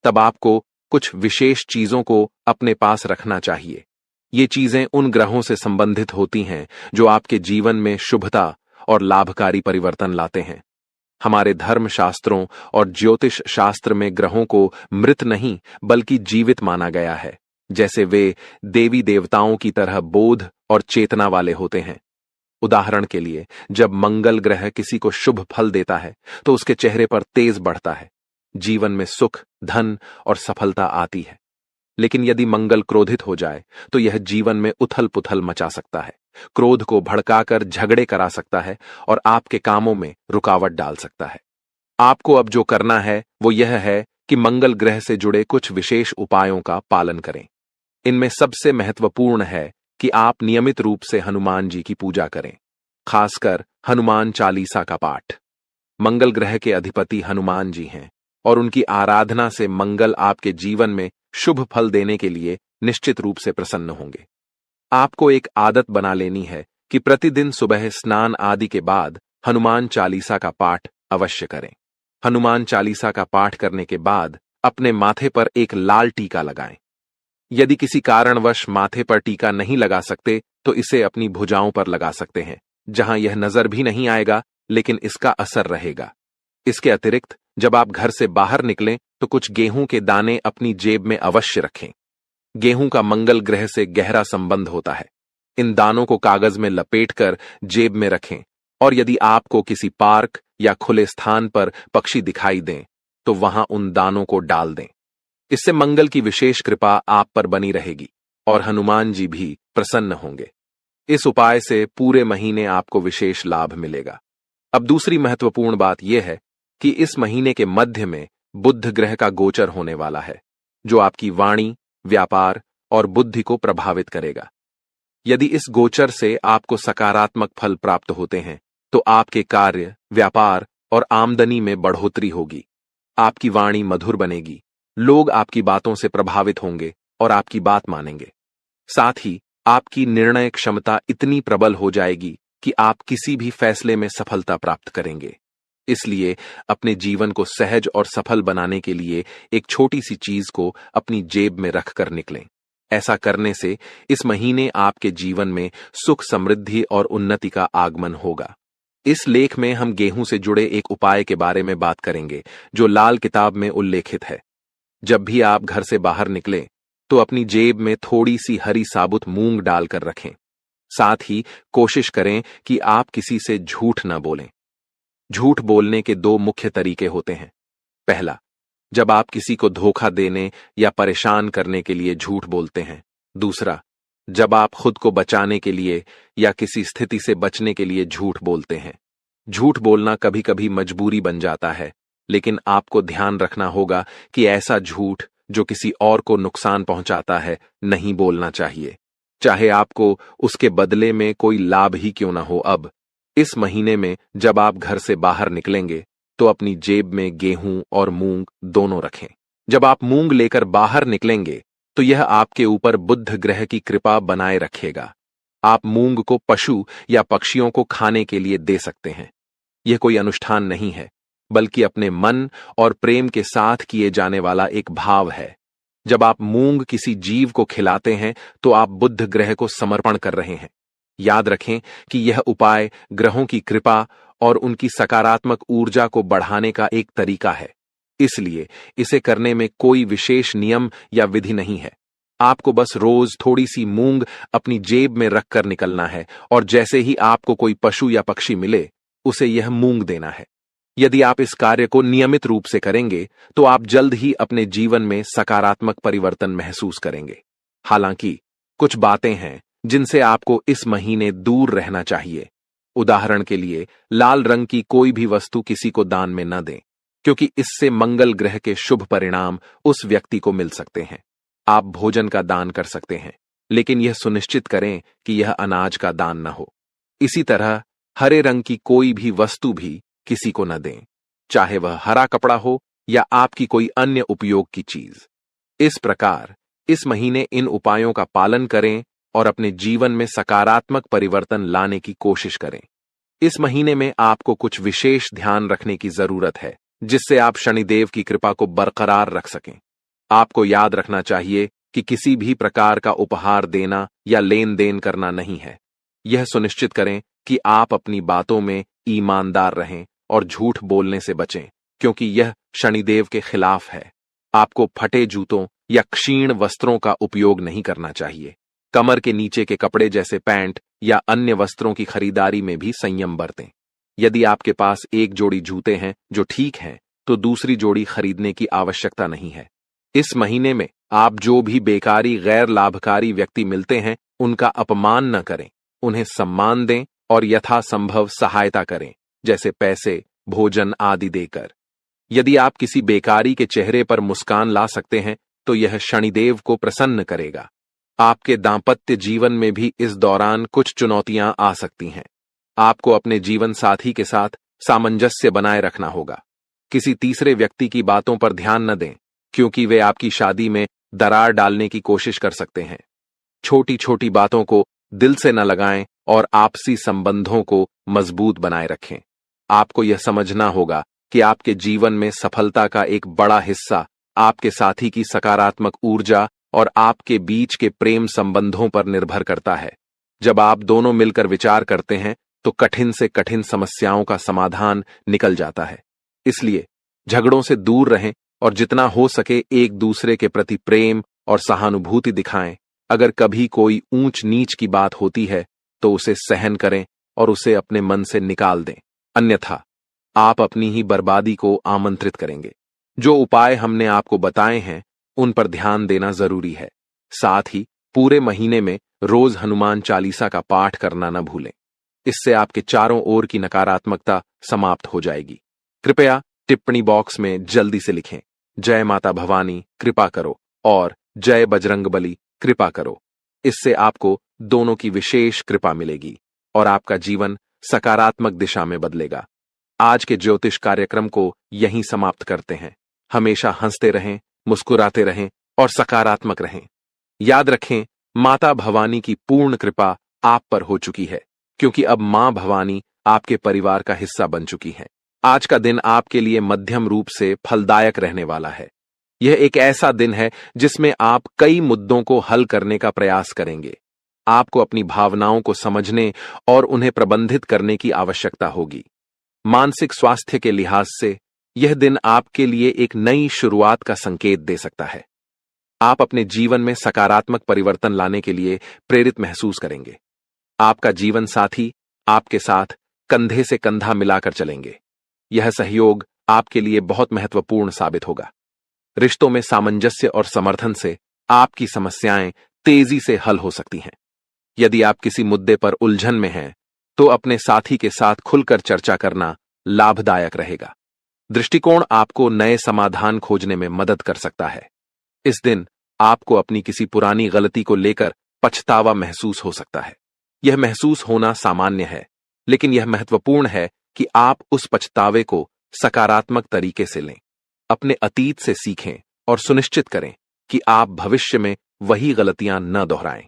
तब आपको कुछ विशेष चीजों को अपने पास रखना चाहिए। ये चीजें उन ग्रहों से संबंधित होती हैं जो आपके जीवन में शुभता और लाभकारी परिवर्तन लाते हैं। हमारे धर्म शास्त्रों और ज्योतिष शास्त्र में ग्रहों को मृत नहीं बल्कि जीवित माना गया है, जैसे वे देवी देवताओं की तरह बोध और चेतना वाले होते हैं। उदाहरण के लिए, जब मंगल ग्रह किसी को शुभ फल देता है तो उसके चेहरे पर तेज बढ़ता है, जीवन में सुख, धन और सफलता आती है। लेकिन यदि मंगल क्रोधित हो जाए तो यह जीवन में उथल पुथल मचा सकता है, क्रोध को भड़काकर झगड़े करा सकता है और आपके कामों में रुकावट डाल सकता है। आपको अब जो करना है वो यह है कि मंगल ग्रह से जुड़े कुछ विशेष उपायों का पालन करें। इनमें सबसे महत्वपूर्ण है कि आप नियमित रूप से हनुमान जी की पूजा करें, खासकर हनुमान चालीसा का पाठ। मंगल ग्रह के अधिपति हनुमान जी हैं और उनकी आराधना से मंगल आपके जीवन में शुभ फल देने के लिए निश्चित रूप से प्रसन्न होंगे। आपको एक आदत बना लेनी है कि प्रतिदिन सुबह स्नान आदि के बाद हनुमान चालीसा का पाठ अवश्य करें। हनुमान चालीसा का पाठ करने के बाद अपने माथे पर एक लाल टीका लगाएं। यदि किसी कारणवश माथे पर टीका नहीं लगा सकते तो इसे अपनी भुजाओं पर लगा सकते हैं, जहां यह नजर भी नहीं आएगा लेकिन इसका असर रहेगा। इसके अतिरिक्त जब आप घर से बाहर निकलें तो कुछ गेहूं के दाने अपनी जेब में अवश्य रखें। गेहूं का मंगल ग्रह से गहरा संबंध होता है। इन दानों को कागज में लपेटकर जेब में रखें और यदि आपको किसी पार्क या खुले स्थान पर पक्षी दिखाई दें तो वहां उन दानों को डाल दें। इससे मंगल की विशेष कृपा आप पर बनी रहेगी और हनुमान जी भी प्रसन्न होंगे। इस उपाय से पूरे महीने आपको विशेष लाभ मिलेगा। अब दूसरी महत्वपूर्ण बात यह है कि इस महीने के मध्य में बुध ग्रह का गोचर होने वाला है, जो आपकी वाणी, व्यापार और बुद्धि को प्रभावित करेगा। यदि इस गोचर से आपको सकारात्मक फल प्राप्त होते हैं तो आपके कार्य, व्यापार और आमदनी में बढ़ोतरी होगी। आपकी वाणी मधुर बनेगी, लोग आपकी बातों से प्रभावित होंगे और आपकी बात मानेंगे। साथ ही आपकी निर्णय क्षमता इतनी प्रबल हो जाएगी कि आप किसी भी फैसले में सफलता प्राप्त करेंगे। इसलिए अपने जीवन को सहज और सफल बनाने के लिए एक छोटी सी चीज को अपनी जेब में रखकर निकलें। ऐसा करने से इस महीने आपके जीवन में सुख, समृद्धि और उन्नति का आगमन होगा। इस लेख में हम गेहूं से जुड़े एक उपाय के बारे में बात करेंगे जो लाल किताब में उल्लेखित है। जब भी आप घर से बाहर निकलें तो अपनी जेब में थोड़ी सी हरी साबुत मूंग डालकर रखें। साथ ही कोशिश करें कि आप किसी से झूठ न बोलें। झूठ बोलने के दो मुख्य तरीके होते हैं। पहला, जब आप किसी को धोखा देने या परेशान करने के लिए झूठ बोलते हैं। दूसरा, जब आप खुद को बचाने के लिए या किसी स्थिति से बचने के लिए झूठ बोलते हैं। झूठ बोलना कभी कभी मजबूरी बन जाता है, लेकिन आपको ध्यान रखना होगा कि ऐसा झूठ जो किसी और को नुकसान पहुंचाता है नहीं बोलना चाहिए, चाहे आपको उसके बदले में कोई लाभ ही क्यों ना हो। अब इस महीने में जब आप घर से बाहर निकलेंगे तो अपनी जेब में गेहूं और मूंग दोनों रखें। जब आप मूंग लेकर बाहर निकलेंगे तो यह आपके ऊपर बुध ग्रह की कृपा बनाए रखेगा। आप मूंग को पशु या पक्षियों को खाने के लिए दे सकते हैं। यह कोई अनुष्ठान नहीं है, बल्कि अपने मन और प्रेम के साथ किए जाने वाला एक भाव है। जब आप मूंग किसी जीव को खिलाते हैं तो आप बुध ग्रह को समर्पण कर रहे हैं। याद रखें कि यह उपाय ग्रहों की कृपा और उनकी सकारात्मक ऊर्जा को बढ़ाने का एक तरीका है, इसलिए इसे करने में कोई विशेष नियम या विधि नहीं है। आपको बस रोज थोड़ी सी मूंग अपनी जेब में रखकर निकलना है और जैसे ही आपको कोई पशु या पक्षी मिले उसे यह मूंग देना है। यदि आप इस कार्य को नियमित रूप से करेंगे तो आप जल्द ही अपने जीवन में सकारात्मक परिवर्तन महसूस करेंगे। हालांकि कुछ बातें हैं जिनसे आपको इस महीने दूर रहना चाहिए। उदाहरण के लिए, लाल रंग की कोई भी वस्तु किसी को दान में न दें, क्योंकि इससे मंगल ग्रह के शुभ परिणाम उस व्यक्ति को मिल सकते हैं। आप भोजन का दान कर सकते हैं, लेकिन यह सुनिश्चित करें कि यह अनाज का दान न हो। इसी तरह हरे रंग की कोई भी वस्तु भी किसी को न दें। चाहे वह हरा कपड़ा हो या आपकी कोई अन्य उपयोग की चीज। इस प्रकार इस महीने इन उपायों का पालन करें और अपने जीवन में सकारात्मक परिवर्तन लाने की कोशिश करें। इस महीने में आपको कुछ विशेष ध्यान रखने की जरूरत है, जिससे आप शनिदेव की कृपा को बरकरार रख सकें। आपको याद रखना चाहिए कि किसी भी प्रकार का उपहार देना या लेन देन करना नहीं है। यह सुनिश्चित करें कि आप अपनी बातों में ईमानदार रहें और झूठ बोलने से बचें, क्योंकि यह शनिदेव के खिलाफ है। आपको फटे जूतों या क्षीण वस्त्रों का उपयोग नहीं करना चाहिए। कमर के नीचे के कपड़े जैसे पैंट या अन्य वस्त्रों की खरीदारी में भी संयम बरतें। यदि आपके पास एक जोड़ी जूते हैं जो ठीक हैं, तो दूसरी जोड़ी खरीदने की आवश्यकता नहीं है। इस महीने में आप जो भी बेकारी गैर लाभकारी व्यक्ति मिलते हैं, उनका अपमान न करें, उन्हें सम्मान दें और यथासंभव सहायता करें, जैसे पैसे, भोजन आदि देकर। यदि आप किसी बेकारी के चेहरे पर मुस्कान ला सकते हैं, तो यह शनिदेव को प्रसन्न करेगा। आपके दांपत्य जीवन में भी इस दौरान कुछ चुनौतियां आ सकती हैं। आपको अपने जीवन साथी के साथ सामंजस्य बनाए रखना होगा। किसी तीसरे व्यक्ति की बातों पर ध्यान न दें, क्योंकि वे आपकी शादी में दरार डालने की कोशिश कर सकते हैं। छोटी छोटी बातों को दिल से न लगाएं और आपसी संबंधों को मजबूत बनाए रखें। आपको यह समझना होगा कि आपके जीवन में सफलता का एक बड़ा हिस्सा आपके साथी की सकारात्मक ऊर्जा और आपके बीच के प्रेम संबंधों पर निर्भर करता है। जब आप दोनों मिलकर विचार करते हैं, तो कठिन से कठिन समस्याओं का समाधान निकल जाता है। इसलिए झगड़ों से दूर रहें और जितना हो सके एक दूसरे के प्रति प्रेम और सहानुभूति दिखाएं। अगर कभी कोई ऊंच नीच की बात होती है, तो उसे सहन करें और उसे अपने मन से निकाल दें, अन्यथा आप अपनी ही बर्बादी को आमंत्रित करेंगे। जो उपाय हमने आपको बताए हैं, उन पर ध्यान देना जरूरी है। साथ ही पूरे महीने में रोज हनुमान चालीसा का पाठ करना न भूलें। इससे आपके चारों ओर की नकारात्मकता समाप्त हो जाएगी। कृपया टिप्पणी बॉक्स में जल्दी से लिखें, जय माता भवानी कृपा करो और जय बजरंगबली कृपा करो। इससे आपको दोनों की विशेष कृपा मिलेगी और आपका जीवन सकारात्मक दिशा में बदलेगा। आज के ज्योतिष कार्यक्रम को यहीं समाप्त करते हैं। हमेशा हंसते रहें, मुस्कुराते रहें और सकारात्मक रहें। याद रखें, माता भवानी की पूर्ण कृपा आप पर हो चुकी है, क्योंकि अब मां भवानी आपके परिवार का हिस्सा बन चुकी हैं। आज का दिन आपके लिए मध्यम रूप से फलदायक रहने वाला है। यह एक ऐसा दिन है जिसमें आप कई मुद्दों को हल करने का प्रयास करेंगे। आपको अपनी भावनाओं को समझने और उन्हें प्रबंधित करने की आवश्यकता होगी। मानसिक स्वास्थ्य के लिहाज से यह दिन आपके लिए एक नई शुरुआत का संकेत दे सकता है। आप अपने जीवन में सकारात्मक परिवर्तन लाने के लिए प्रेरित महसूस करेंगे। आपका जीवन साथी आपके साथ कंधे से कंधा मिलाकर चलेंगे। यह सहयोग आपके लिए बहुत महत्वपूर्ण साबित होगा। रिश्तों में सामंजस्य और समर्थन से आपकी समस्याएं तेजी से हल हो सकती हैं। यदि आप किसी मुद्दे पर उलझन में हैं, तो अपने साथी के साथ खुलकर चर्चा करना लाभदायक रहेगा। दृष्टिकोण आपको नए समाधान खोजने में मदद कर सकता है। इस दिन आपको अपनी किसी पुरानी गलती को लेकर पछतावा महसूस हो सकता है। यह महसूस होना सामान्य है, लेकिन यह महत्वपूर्ण है कि आप उस पछतावे को सकारात्मक तरीके से लें। अपने अतीत से सीखें और सुनिश्चित करें कि आप भविष्य में वही गलतियां न दोहराएं।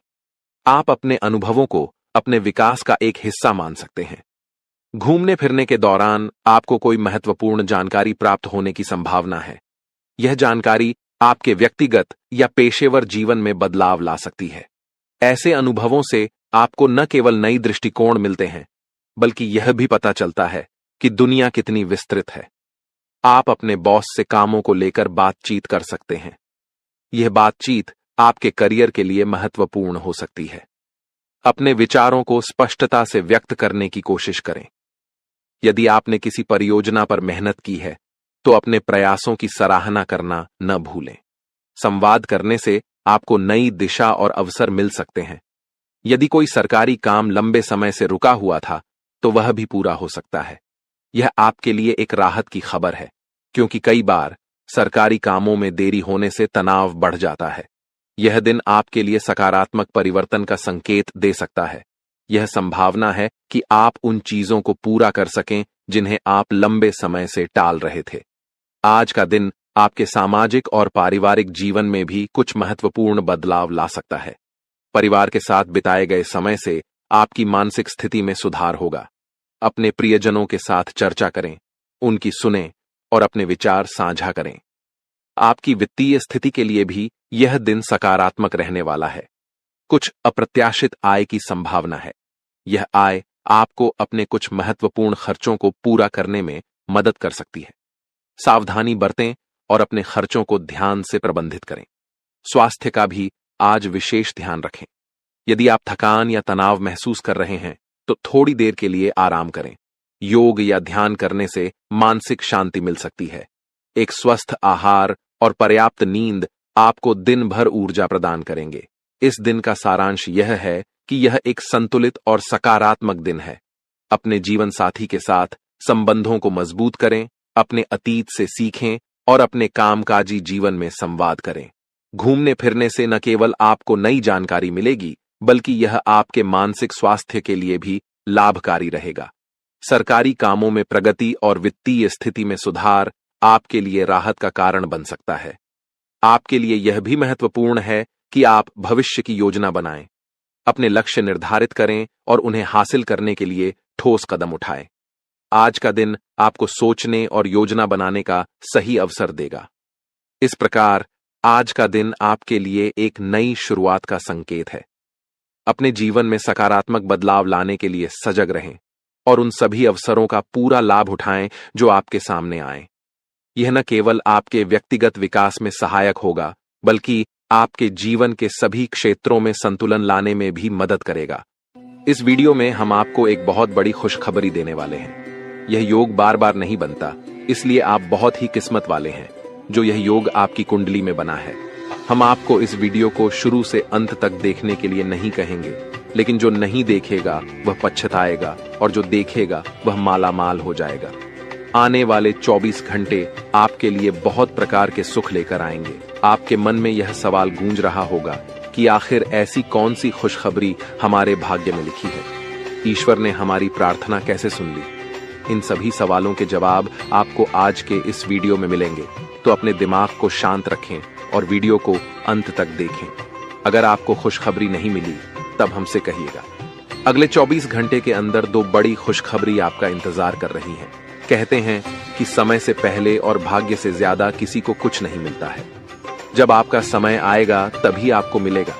आप अपने अनुभवों को अपने विकास का एक हिस्सा मान सकते हैं। घूमने फिरने के दौरान आपको कोई महत्वपूर्ण जानकारी प्राप्त होने की संभावना है। यह जानकारी आपके व्यक्तिगत या पेशेवर जीवन में बदलाव ला सकती है। ऐसे अनुभवों से आपको न केवल नई दृष्टिकोण मिलते हैं, बल्कि यह भी पता चलता है कि दुनिया कितनी विस्तृत है। आप अपने बॉस से कामों को लेकर बातचीत कर सकते हैं। यह बातचीत आपके करियर के लिए महत्वपूर्ण हो सकती है। अपने विचारों को स्पष्टता से व्यक्त करने की कोशिश करें। यदि आपने किसी परियोजना पर मेहनत की है, तो अपने प्रयासों की सराहना करना न भूलें। संवाद करने से आपको नई दिशा और अवसर मिल सकते हैं। यदि कोई सरकारी काम लंबे समय से रुका हुआ था, तो वह भी पूरा हो सकता है। यह आपके लिए एक राहत की खबर है, क्योंकि कई बार सरकारी कामों में देरी होने से तनाव बढ़ जाता है। यह दिन आपके लिए सकारात्मक परिवर्तन का संकेत दे सकता है। यह संभावना है कि आप उन चीजों को पूरा कर सकें जिन्हें आप लंबे समय से टाल रहे थे। आज का दिन आपके सामाजिक और पारिवारिक जीवन में भी कुछ महत्वपूर्ण बदलाव ला सकता है। परिवार के साथ बिताए गए समय से आपकी मानसिक स्थिति में सुधार होगा। अपने प्रियजनों के साथ चर्चा करें, उनकी सुनें और अपने विचार साझा करें। आपकी वित्तीय स्थिति के लिए भी यह दिन सकारात्मक रहने वाला है। कुछ अप्रत्याशित आय की संभावना है। यह आय आपको अपने कुछ महत्वपूर्ण खर्चों को पूरा करने में मदद कर सकती है। सावधानी बरतें और अपने खर्चों को ध्यान से प्रबंधित करें। स्वास्थ्य का भी आज विशेष ध्यान रखें। यदि आप थकान या तनाव महसूस कर रहे हैं तो थोड़ी देर के लिए आराम करें। योग या ध्यान करने से मानसिक शांति मिल सकती है। एक स्वस्थ आहार और पर्याप्त नींद आपको दिन भर ऊर्जा प्रदान करेंगे। इस दिन का सारांश यह है कि यह एक संतुलित और सकारात्मक दिन है। अपने जीवन साथी के साथ संबंधों को मजबूत करें, अपने अतीत से सीखें और अपने कामकाजी जीवन में संवाद करें। घूमने फिरने से न केवल आपको नई जानकारी मिलेगी, बल्कि यह आपके मानसिक स्वास्थ्य के लिए भी लाभकारी रहेगा। सरकारी कामों में प्रगति और वित्तीय स्थिति में सुधार आपके लिए राहत का कारण बन सकता है। आपके लिए यह भी महत्वपूर्ण है कि आप भविष्य की योजना बनाएं, अपने लक्ष्य निर्धारित करें और उन्हें हासिल करने के लिए ठोस कदम उठाएं। आज का दिन आपको सोचने और योजना बनाने का सही अवसर देगा। इस प्रकार आज का दिन आपके लिए एक नई शुरुआत का संकेत है। अपने जीवन में सकारात्मक बदलाव लाने के लिए सजग रहें और उन सभी अवसरों का पूरा लाभ उठाएं जो आपके सामने आए। यह न केवल आपके व्यक्तिगत विकास में सहायक होगा, बल्कि आपके जीवन के सभी क्षेत्रों में संतुलन लाने में भी मदद करेगा। इस वीडियो में हम आपको एक बहुत बड़ी खुशखबरी देने वाले हैं। यह योग बार बार नहीं बनता, इसलिए आप बहुत ही किस्मत वाले हैं जो यह योग आपकी कुंडली में बना है। हम आपको इस वीडियो को शुरू से अंत तक देखने के लिए नहीं कहेंगे, लेकिन जो नहीं देखेगा वह पछताएगा और जो देखेगा वह मालामाल हो जाएगा। आने वाले 24 घंटे आपके लिए बहुत प्रकार के सुख लेकर आएंगे। आपके मन में यह सवाल गूंज रहा होगा कि आखिर ऐसी कौन सी खुशखबरी हमारे भाग्य में लिखी है? ईश्वर ने हमारी प्रार्थना कैसे सुन ली? इन सभी सवालों के जवाब आपको आज के इस वीडियो में मिलेंगे, तो अपने दिमाग को शांत रखें और वीडियो को अंत तक देखें। अगर आपको खुशखबरी नहीं मिली तब हमसे कहिएगा। अगले 24 घंटे के अंदर 2 बड़ी खुशखबरी आपका इंतजार कर रही हैं। कहते हैं कि समय से पहले और भाग्य से ज्यादा किसी को कुछ नहीं मिलता है। जब आपका समय आएगा तभी आपको मिलेगा,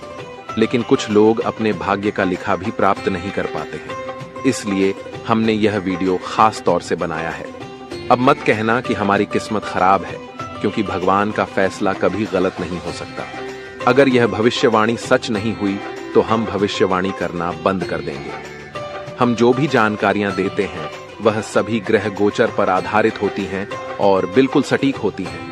लेकिन कुछ लोग अपने भाग्य का लिखा भी प्राप्त नहीं कर पाते हैं। इसलिए हमने यह वीडियो खास तौर से बनाया है। अब मत कहना कि हमारी किस्मत खराब है, क्योंकि भगवान का फैसला कभी गलत नहीं हो सकता। अगर यह भविष्यवाणी सच नहीं हुई तो हम भविष्यवाणी करना बंद कर देंगे। हम जो भी जानकारियां देते हैं वह सभी ग्रह गोचर पर आधारित होती हैं और बिल्कुल सटीक होती हैं।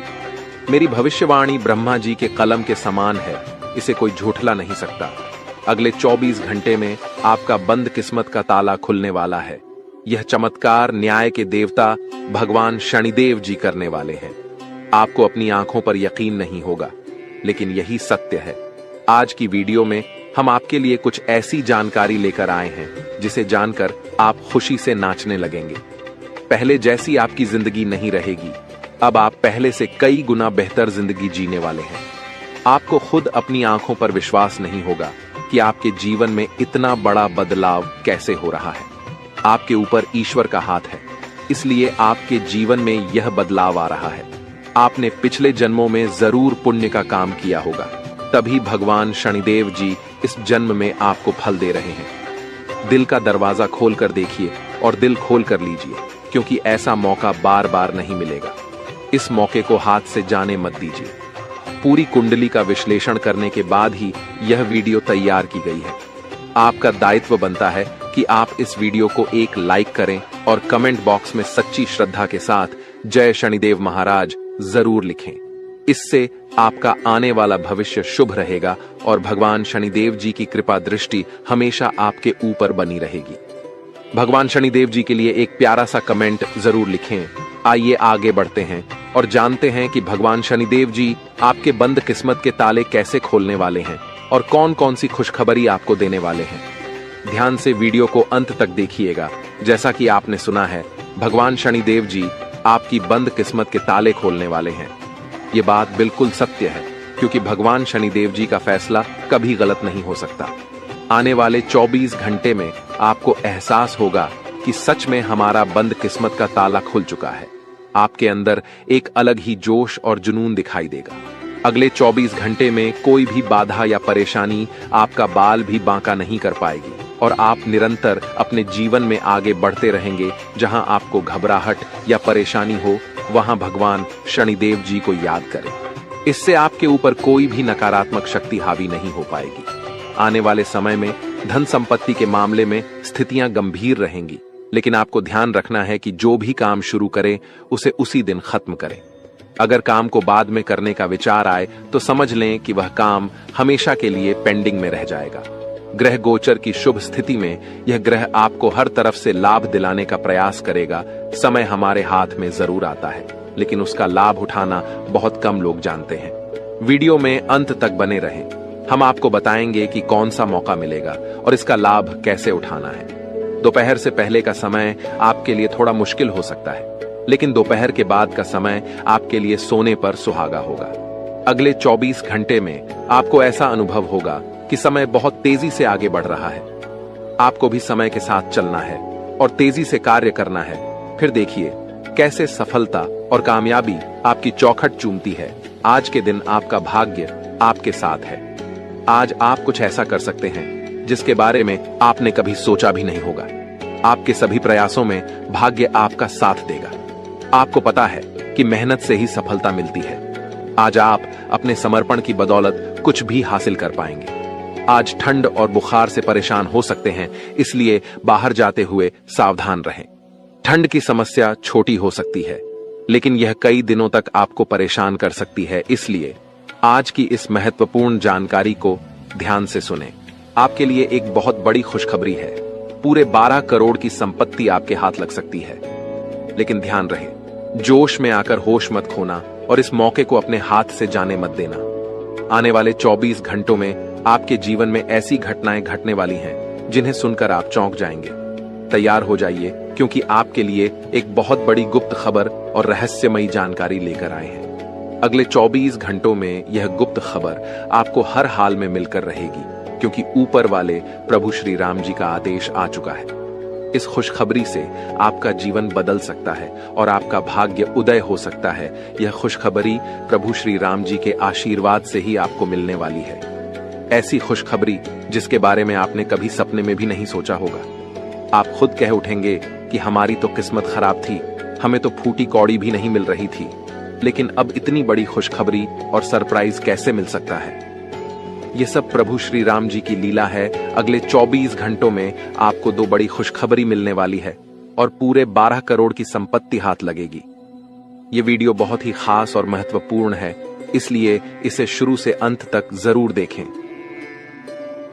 मेरी भविष्यवाणी ब्रह्मा जी के कलम के समान है, इसे कोई झूठला नहीं सकता। अगले 24 घंटे में आपका बंद किस्मत का ताला खुलने वाला है। यह चमत्कार न्याय के देवता भगवान शनिदेव जी करने वाले हैं। आपको अपनी आंखों पर यकीन नहीं होगा, लेकिन यही सत्य है। आज की वीडियो में हम आपके लिए कुछ ऐसी जानकारी लेकर आए हैं जिसे जानकर आप खुशी से नाचने लगेंगे। पहले जैसी आपकी जिंदगी नहीं रहेगी। अब आप पहले से कई गुना बेहतर जिंदगी जीने वाले हैं। आपको खुद अपनी आंखों पर विश्वास नहीं होगा कि आपके जीवन में इतना बड़ा बदलाव कैसे हो रहा है। आपके ऊपर ईश्वर का हाथ है, इसलिए आपके जीवन में यह बदलाव आ रहा है। आपने पिछले जन्मों में जरूर पुण्य का काम किया होगा, तभी भगवान शनिदेव जी इस जन्म में आपको फल दे रहे हैं। दिल का दरवाजा खोल कर देखिए और दिल खोल कर लीजिए, क्योंकि ऐसा मौका बार बार नहीं मिलेगा। इस मौके को हाथ से जाने मत दीजिए। पूरी कुंडली का विश्लेषण करने के बाद ही यह वीडियो तैयार की गई है। आपका दायित्व बनता है कि आप इस वीडियो को एक लाइक करें और कमेंट बॉक्स में सच्ची श्रद्धा के साथ जय शनिदेव महाराज जरूर लिखें। इससे आपका आने वाला भविष्य शुभ रहेगा और भगवान शनिदेव जी की कृपा दृष्टि हमेशा आपके ऊपर बनी रहेगी। भगवान शनिदेव जी के लिए एक प्यारा सा कमेंट जरूर लिखें। आइए आगे बढ़ते हैं और जानते हैं कि भगवान शनिदेव जी आपके बंद किस्मत के ताले कैसे खोलने वाले हैं और कौन कौन सी खुशखबरी आपको देने वाले हैं। ध्यान से वीडियो को अंत तक देखिएगा। जैसा कि आपने सुना है, भगवान शनिदेव जी आपकी बंद किस्मत के ताले खोलने वाले हैं। ये बात बिल्कुल सत्य है, क्योंकि भगवान शनिदेव जी का फैसला कभी गलत नहीं हो सकता। आने वाले 24 घंटे में आपको एहसास होगा कि सच में हमारा बंद किस्मत का ताला खुल चुका है। आपके अंदर एक अलग ही जोश और जुनून दिखाई देगा। अगले 24 घंटे में कोई भी बाधा या परेशानी आपका बाल भी बांका नहीं कर पाएगी और आप निरंतर अपने जीवन में आगे बढ़ते रहेंगे। जहां आपको घबराहट या परेशानी हो, वहां भगवान शनिदेव जी को याद करें। इससे आपके ऊपर कोई भी नकारात्मक शक्ति हावी नहीं हो पाएगी। आने वाले समय में धन संपत्ति के मामले में स्थितियां गंभीर रहेंगी, लेकिन आपको ध्यान रखना है कि जो भी काम शुरू करें उसे उसी दिन खत्म करें। अगर काम को बाद में करने का विचार आए तो समझ लें कि वह काम हमेशा के लिए पेंडिंग में रह जाएगा। ग्रह गोचर की शुभ स्थिति में यह ग्रह आपको हर तरफ से लाभ दिलाने का प्रयास करेगा। समय हमारे हाथ में जरूर आता है, लेकिन उसका लाभ उठाना बहुत कम लोग जानते हैं। वीडियो में अंत तक बने रहें। हम आपको बताएंगे कि कौन सा मौका मिलेगा और इसका लाभ कैसे उठाना है। दोपहर से पहले का समय आपके लिए थोड़ा मुश्किल हो सकता है, लेकिन दोपहर के बाद का समय आपके लिए सोने पर सुहागा होगा। अगले 24 घंटे में आपको ऐसा अनुभव होगा कि समय बहुत तेजी से आगे बढ़ रहा है। आपको भी समय के साथ चलना है और तेजी से कार्य करना है। फिर देखिए कैसे सफलता और कामयाबी आपकी चौखट चूमती है। आज के दिन आपका भाग्य आपके साथ है। आज आप कुछ ऐसा कर सकते हैं जिसके बारे में आपने कभी सोचा भी नहीं होगा। आपके सभी प्रयासों में भाग्य आपका साथ देगा। आपको पता है कि मेहनत से ही सफलता मिलती है। आज आप अपने समर्पण की बदौलत कुछ भी हासिल कर पाएंगे। आज ठंड और बुखार से परेशान हो सकते हैं, इसलिए बाहर जाते हुए सावधान रहें। ठंड की समस्या छोटी हो सकती है, लेकिन यह कई दिनों तक आपको परेशान कर सकती है। इसलिए आज की इस महत्वपूर्ण जानकारी को ध्यान से सुनें। आपके लिए एक बहुत बड़ी खुशखबरी है। पूरे 12 करोड़ की संपत्ति आपके हाथ लग सकती है। लेकिन ध्यान रहे, जोश में आकर होश मत खोना और इस मौके को अपने हाथ से जाने मत देना। आने वाले 24 घंटों में आपके जीवन में ऐसी घटनाएं घटने वाली हैं जिन्हें सुनकर आप चौंक जाएंगे। तैयार हो जाइए, क्योंकि आपके लिए एक बहुत बड़ी गुप्त खबर और रहस्यमयी जानकारी लेकर आए हैं। अगले 24 घंटों में यह गुप्त खबर आपको हर हाल में मिलकर रहेगी, क्योंकि ऊपर वाले प्रभु श्री राम जी का आदेश आ चुका है। इस खुशखबरी से आपका जीवन बदल सकता है और आपका भाग्य उदय हो सकता है। यह खुशखबरी प्रभु श्री राम जी के आशीर्वाद से ही आपको मिलने वाली है। ऐसी खुशखबरी जिसके बारे में आपने कभी सपने में भी नहीं सोचा होगा। आप खुद कह उठेंगे कि हमारी तो किस्मत खराब थी, हमें तो फूटी कौड़ी भी नहीं मिल रही थी, लेकिन अब इतनी बड़ी खुशखबरी और सरप्राइज कैसे मिल सकता है। ये सब प्रभु श्री राम जी की लीला है। अगले 24 घंटों में आपको 2 बड़ी खुशखबरी मिलने वाली है और पूरे 12 करोड़ की संपत्ति हाथ लगेगी। ये वीडियो बहुत ही खास और महत्वपूर्ण है, इसलिए इसे शुरू से अंत तक जरूर देखें।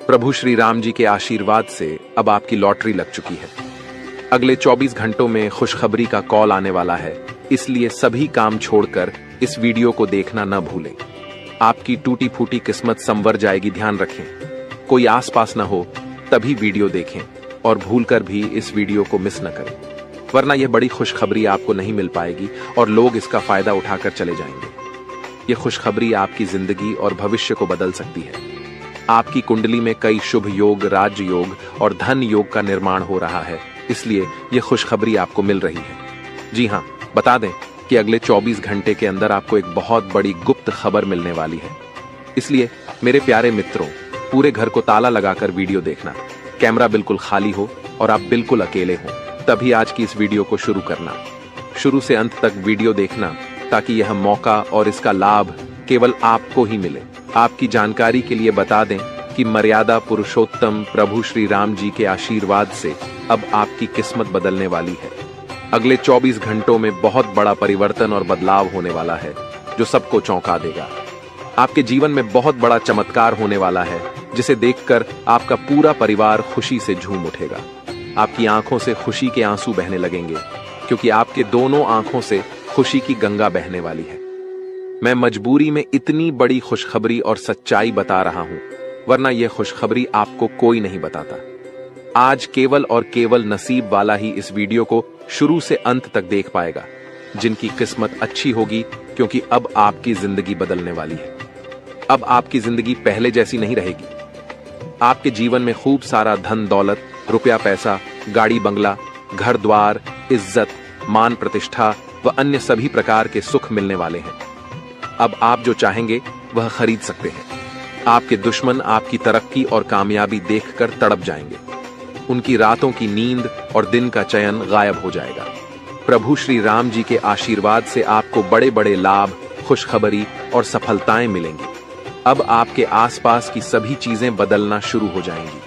प्रभु श्री राम जी के आशीर्वाद से अब आपकी लॉटरी लग चुकी है। अगले 24 घंटों में खुशखबरी का कॉल आने वाला है, इसलिए सभी काम छोड़कर इस वीडियो को देखना न भूलें। आपकी टूटी फूटी किस्मत संवर जाएगी, ध्यान रखें। कोई आसपास न हो तभी वीडियो देखें और भूलकर भी इस वीडियो को मिस न करें, वरना यह बड़ी खुशखबरी आपको नहीं मिल पाएगी और लोग इसका फायदा उठाकर चले जाएंगे। यह खुशखबरी आपकी जिंदगी और भविष्य को बदल सकती है। आपकी कुंडली में कई शुभ योग, राज्य योग और धन योग का निर्माण हो रहा है, इसलिए यह खुशखबरी आपको मिल रही है। जी हाँ, बता दें कि अगले 24 घंटे के अंदर आपको एक बहुत बड़ी गुप्त खबर मिलने वाली है। इसलिए मेरे प्यारे मित्रों, पूरे घर को ताला लगाकर वीडियो देखना। कैमरा बिल्कुल खाली हो और आप बिल्कुल अकेले हो, तभी आज की इस वीडियो को शुरू करना। शुरू से अंत तक वीडियो देखना, ताकि यह मौका और इसका लाभ केवल आपको ही मिले। आपकी जानकारी के लिए बता दें कि मर्यादा पुरुषोत्तम प्रभु श्री राम जी के आशीर्वाद से अब आपकी किस्मत बदलने वाली है। अगले 24 घंटों में बहुत बड़ा परिवर्तन और बदलाव होने वाला है, जो सबको चौंका देगा। आपके जीवन में बहुत बड़ा चमत्कार होने वाला है, जिसे देखकर आपका पूरा परिवार खुशी से झूम उठेगा। आपकी आंखों से खुशी के आंसू बहने लगेंगे, क्योंकि आपके दोनों आंखों से खुशी की गंगा बहने वाली है। मैं मजबूरी में इतनी बड़ी खुशखबरी और सच्चाई बता रहा हूं, वरना यह खुशखबरी आपको कोई नहीं बताता। आज केवल और केवल नसीब वाला ही इस वीडियो को शुरू से अंत तक देख पाएगा, जिनकी किस्मत अच्छी होगी, क्योंकि अब आपकी जिंदगी बदलने वाली है। अब आपकी जिंदगी पहले जैसी नहीं रहेगी। आपके जीवन में खूब सारा धन दौलत, रुपया पैसा, गाड़ी बंगला, घर द्वार, इज्जत, मान प्रतिष्ठा व अन्य सभी प्रकार के सुख मिलने वाले हैं। अब आप जो चाहेंगे वह खरीद सकते हैं। आपके दुश्मन आपकी तरक्की और कामयाबी देखकर तड़प जाएंगे। उनकी रातों की नींद और दिन का चयन गायब हो जाएगा। प्रभु श्री राम जी के आशीर्वाद से आपको बड़े बड़े लाभ, खुशखबरी और सफलताएं मिलेंगी। अब आपके आसपास की सभी चीजें बदलना शुरू हो जाएंगी।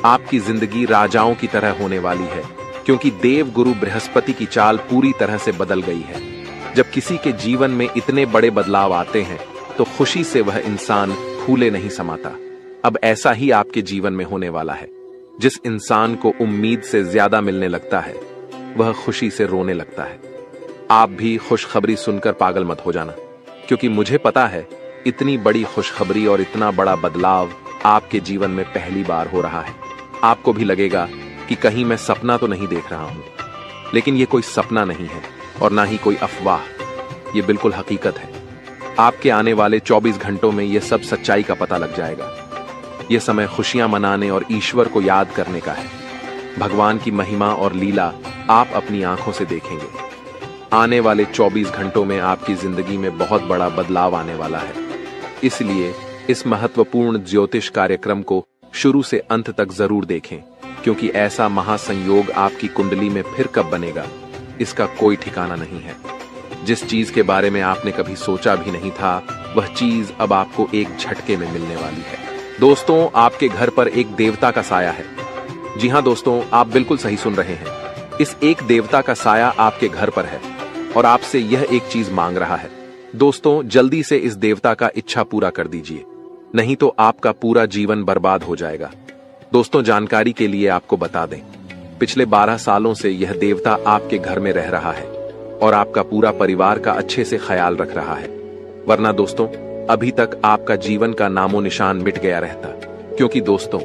आपकी जिंदगी राजाओं की तरह होने वाली है, क्योंकि देव गुरु बृहस्पति की चाल पूरी तरह से बदल गई है। जब किसी के जीवन में इतने बड़े बदलाव आते हैं तो खुशी से वह इंसान फूले नहीं समाता। अब ऐसा ही आपके जीवन में होने वाला है। जिस इंसान को उम्मीद से ज्यादा मिलने लगता है वह खुशी से रोने लगता है। आप भी खुशखबरी सुनकर पागल मत हो जाना, क्योंकि मुझे पता है इतनी बड़ी खुशखबरी और इतना बड़ा बदलाव आपके जीवन में पहली बार हो रहा है। आपको भी लगेगा कि कहीं मैं सपना तो नहीं देख रहा हूं, लेकिन ये कोई सपना नहीं है और ना ही कोई अफवाह, ये बिल्कुल हकीकत है। आपके आने वाले 24 घंटों में यह सब सच्चाई का पता लग जाएगा। यह समय खुशियां मनाने और ईश्वर को याद करने का है। भगवान की महिमा और लीला आप अपनी आंखों से देखेंगे। आने वाले 24 घंटों में आपकी जिंदगी में बहुत बड़ा बदलाव आने वाला है। इसलिए इस महत्वपूर्ण ज्योतिष कार्यक्रम को शुरू से अंत तक जरूर देखें, क्योंकि ऐसा महासंयोग आपकी कुंडली में फिर कब बनेगा, इसका कोई ठिकाना नहीं है। जिस चीज के बारे में आपने कभी सोचा भी नहीं था, वह चीज अब आपको एक झटके में मिलने वाली है। दोस्तों, आपके घर पर एक देवता का साया है। जी हां दोस्तों, आप बिल्कुल सही सुन रहे हैं। इस एक देवता का साया आपके घर पर है और आपसे यह एक चीज मांग रहा है। दोस्तों, जल्दी से इस देवता का इच्छा पूरा कर दीजिए, नहीं तो आपका पूरा जीवन बर्बाद हो जाएगा। दोस्तों, जानकारी के लिए आपको बता दें, पिछले 12 सालों से यह देवता आपके घर में रह रहा है और आपका पूरा परिवार का अच्छे से ख्याल रख रहा है। वरना दोस्तों, अभी तक आपका जीवन का नामो निशान मिट गया रहता, क्योंकि दोस्तों,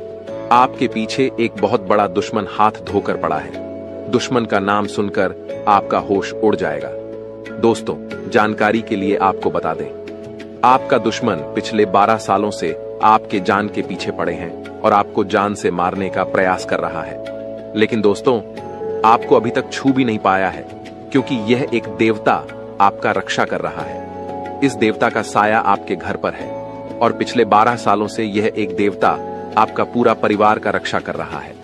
आपके पीछे एक बहुत बड़ा दुश्मन हाथ धोकर पड़ा है। दुश्मन का नाम सुनकर आपका होश उड़ जाएगा। दोस्तों, जानकारी के लिए आपको बता दें, आपका दुश्मन पिछले 12 सालों से आपके जान के पीछे पड़े हैं और आपको जान से मारने का प्रयास कर रहा है। लेकिन दोस्तों, आपको अभी तक छू भी नहीं पाया है, क्योंकि यह एक देवता आपका रक्षा कर रहा है। इस देवता का साया आपके घर पर है और पिछले 12 सालों से यह एक देवता आपका पूरा परिवार का रक्षा कर रहा है,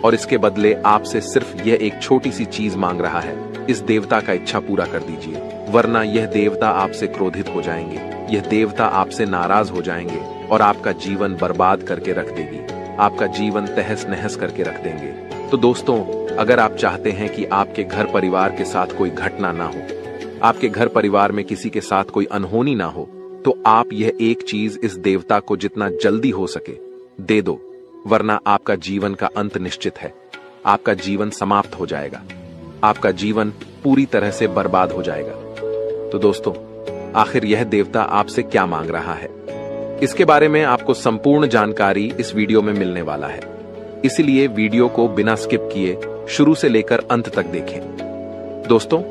और इसके बदले आपसे सिर्फ यह एक छोटी सी चीज मांग रहा है। इस देवता का इच्छा पूरा कर दीजिए, वरना यह देवता आपसे क्रोधित हो जाएंगे। यह देवता आपसे नाराज हो जाएंगे और आपका जीवन बर्बाद करके रख देगी। आपका जीवन तहस नहस करके रख देंगे। तो दोस्तों, अगर आप चाहते हैं कि आपके घर परिवार के साथ कोई घटना ना हो, आपके घर परिवार में किसी के साथ कोई अनहोनी ना हो, तो आप यह एक चीज इस देवता को जितना जल्दी हो सके दे दो, वरना आपका जीवन का अंत निश्चित है। आपका जीवन समाप्त हो जाएगा। आपका जीवन पूरी तरह से बर्बाद हो जाएगा। तो दोस्तों, आखिर यह देवता आपसे क्या मांग रहा है, इसके बारे में आपको संपूर्ण जानकारी इस वीडियो में मिलने वाला है। इसलिए वीडियो को बिना स्किप किए शुरू से लेकर अंत तक देखें। दोस्तों,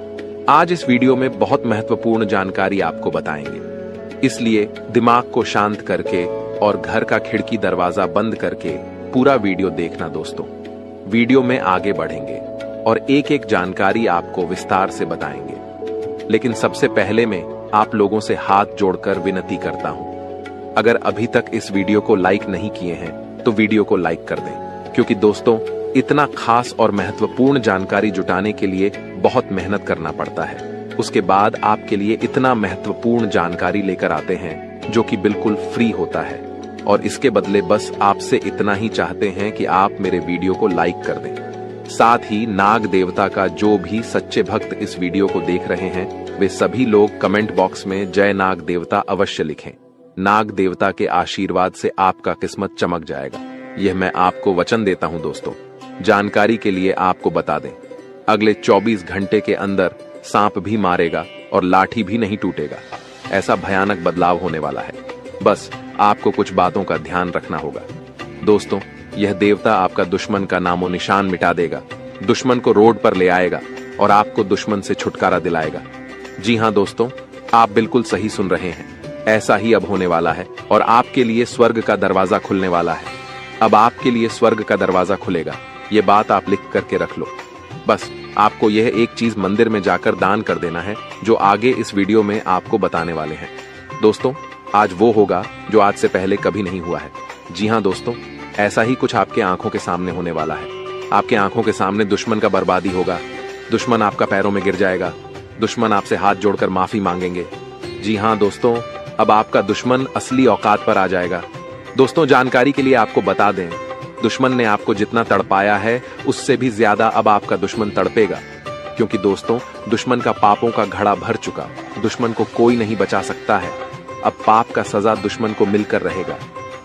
आज इस वीडियो में बहुत महत्वपूर्ण जानकारी आपको बताएंगे, इसलिए दिमाग को शांत करके और घर का खिड़की दरवाजा बंद करके पूरा वीडियो देखना। दोस्तों, वीडियो में आगे बढ़ेंगे और एक एक जानकारी आपको विस्तार से बताएंगे। लेकिन सबसे पहले मैं आप लोगों से हाथ जोड़कर विनती करता हूं, अगर अभी तक इस वीडियो को लाइक नहीं किए हैं तो वीडियो को लाइक कर दें, क्योंकि दोस्तों, इतना खास और महत्वपूर्ण जानकारी जुटाने के लिए बहुत मेहनत करना पड़ता है। उसके बाद आपके लिए इतना महत्वपूर्ण जानकारी लेकर आते हैं जो कि बिल्कुल फ्री होता है, और इसके बदले बस आपसे इतना ही चाहते हैं कि आप मेरे वीडियो को लाइक कर दें। साथ ही नाग देवता का जो भी सच्चे भक्त इस वीडियो को देख रहे हैं, वे सभी लोग कमेंट बॉक्स में जय नाग देवता अवश्य लिखें। नाग देवता के आशीर्वाद से आपका किस्मत चमक जाएगा, यह मैं आपको वचन देता हूं। दोस्तों, जानकारी के लिए आपको बता दें, अगले 24 घंटे के अंदर सांप भी मारेगा और लाठी भी नहीं टूटेगा। ऐसा भयानक बदलाव होने वाला है। बस आपको कुछ बातों का ध्यान रखना होगा। दोस्तों, यह देवता आपका दुश्मन का नामो निशान मिटा देगा, दुश्मन को रोड पर ले आएगा और आपको दुश्मन से छुटकारा दिलाएगा। जी हाँ दोस्तों, आप बिल्कुल सही सुन रहे हैं। ऐसा ही अब होने वाला है और आपके लिए स्वर्ग का दरवाजा खुलने वाला है। अब आपके लिए स्वर्ग का दरवाजा खुलेगा, ये बात आप लिख करके रख लो। बस आपको यह एक चीज मंदिर में जाकर दान कर देना है, जो आगे इस वीडियो में आपको बताने वाले हैं। दोस्तों, आज वो होगा जो आज से पहले कभी नहीं हुआ है। जी हाँ दोस्तों, ऐसा ही कुछ आपके आंखों के सामने होने वाला है। आपके आंखों के सामने दुश्मन का बर्बादी होगा, दुश्मन आपका पैरों में गिर जाएगा, दुश्मन आपसे हाथ जोड़कर माफी मांगेंगे। जी हाँ दोस्तों, अब आपका दुश्मन असली औकात पर आ जाएगा। दोस्तों, जानकारी के लिए आपको बता दें, दुश्मन ने आपको जितना तड़पाया है उससे भी ज्यादा अब आपका दुश्मन तड़पेगा, क्योंकि दोस्तों दुश्मन का पापों का घड़ा भर चुका, दुश्मन को कोई नहीं बचा सकता है। अब पाप का सजा दुश्मन को मिलकर रहेगा।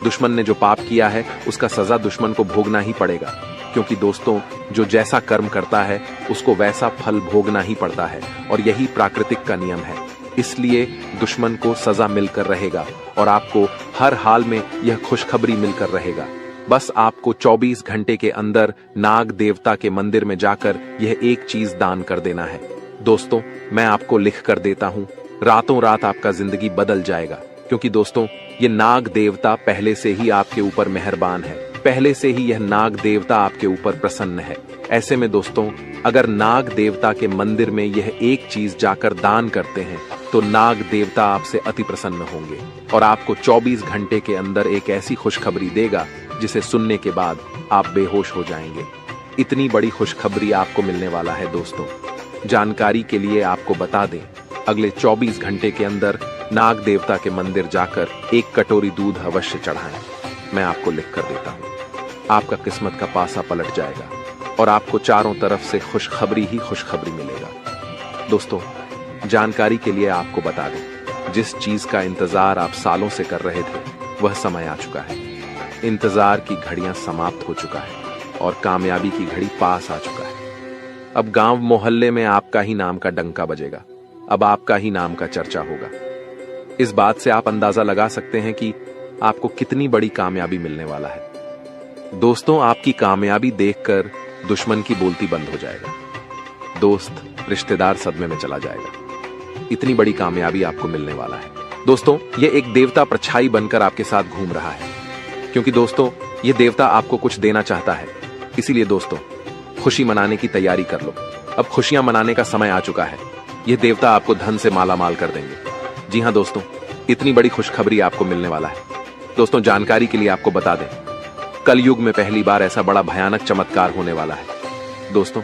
दुश्मन ने जो पाप किया है उसका सजा दुश्मन को भोगना ही पड़ेगा, क्योंकि दोस्तों जो जैसा कर्म करता है उसको वैसा फल भोगना ही पड़ता है और यही प्राकृतिक का नियम है। इसलिए दुश्मन को सजा मिलकर रहेगा और आपको हर हाल में यह खुशखबरी मिलकर रहेगा। बस आपको 24 घंटे के अंदर नाग देवता के मंदिर में जाकर यह एक चीज दान कर देना है। दोस्तों, मैं आपको लिख कर देता हूं, रातों रात आपका जिंदगी बदल जाएगा, क्योंकि दोस्तों ये नाग देवता पहले से ही आपके ऊपर मेहरबान है, पहले से ही यह नाग देवता आपके ऊपर प्रसन्न है। ऐसे में दोस्तों, अगर नाग देवता के मंदिर में यह एक चीज जाकर दान करते हैं तो नाग देवता आपसे अति प्रसन्न होंगे और आपको 24 घंटे के अंदर एक ऐसी खुशखबरी देगा जिसे सुनने के बाद आप बेहोश हो जाएंगे। इतनी बड़ी खुशखबरी आपको मिलने वाला है। दोस्तों, जानकारी के लिए आपको बता दें, अगले 24 घंटे के अंदर नाग देवता के मंदिर जाकर एक कटोरी दूध अवश्य चढ़ाएं। मैं आपको लिख कर देता हूं, आपका किस्मत का पासा पलट जाएगा और आपको चारों तरफ से खुशखबरी ही खुशखबरी मिलेगा। दोस्तों, जानकारी के लिए आपको बता दें, जिस चीज का इंतजार आप सालों से कर रहे थे वह समय आ चुका है। इंतजार की घड़ियां समाप्त हो चुका है और कामयाबी की घड़ी पास आ चुका है। अब गांव मोहल्ले में आपका ही नाम का डंका बजेगा, अब आपका ही नाम का चर्चा होगा। इस बात से आप अंदाजा लगा सकते हैं कि आपको कितनी बड़ी कामयाबी मिलने वाला है। दोस्तों, आपकी कामयाबी देखकर दुश्मन की बोलती बंद हो जाएगा, दोस्त रिश्तेदार सदमे में चला जाएगा। इतनी बड़ी कामयाबी आपको मिलने वाला है। दोस्तों, ये एक देवता परछाई बनकर आपके साथ घूम रहा है, क्योंकि दोस्तों ये देवता आपको कुछ देना चाहता है। इसीलिए दोस्तों, खुशी मनाने की तैयारी कर लो। अब खुशियां मनाने का समय आ चुका है। यह देवता आपको धन से मालामाल कर देंगे। जी हां दोस्तों, इतनी बड़ी खुशखबरी आपको मिलने वाला है। दोस्तों, जानकारी के लिए आपको बता दें, कलयुग में पहली बार ऐसा बड़ा भयानक चमत्कार होने वाला है। दोस्तों,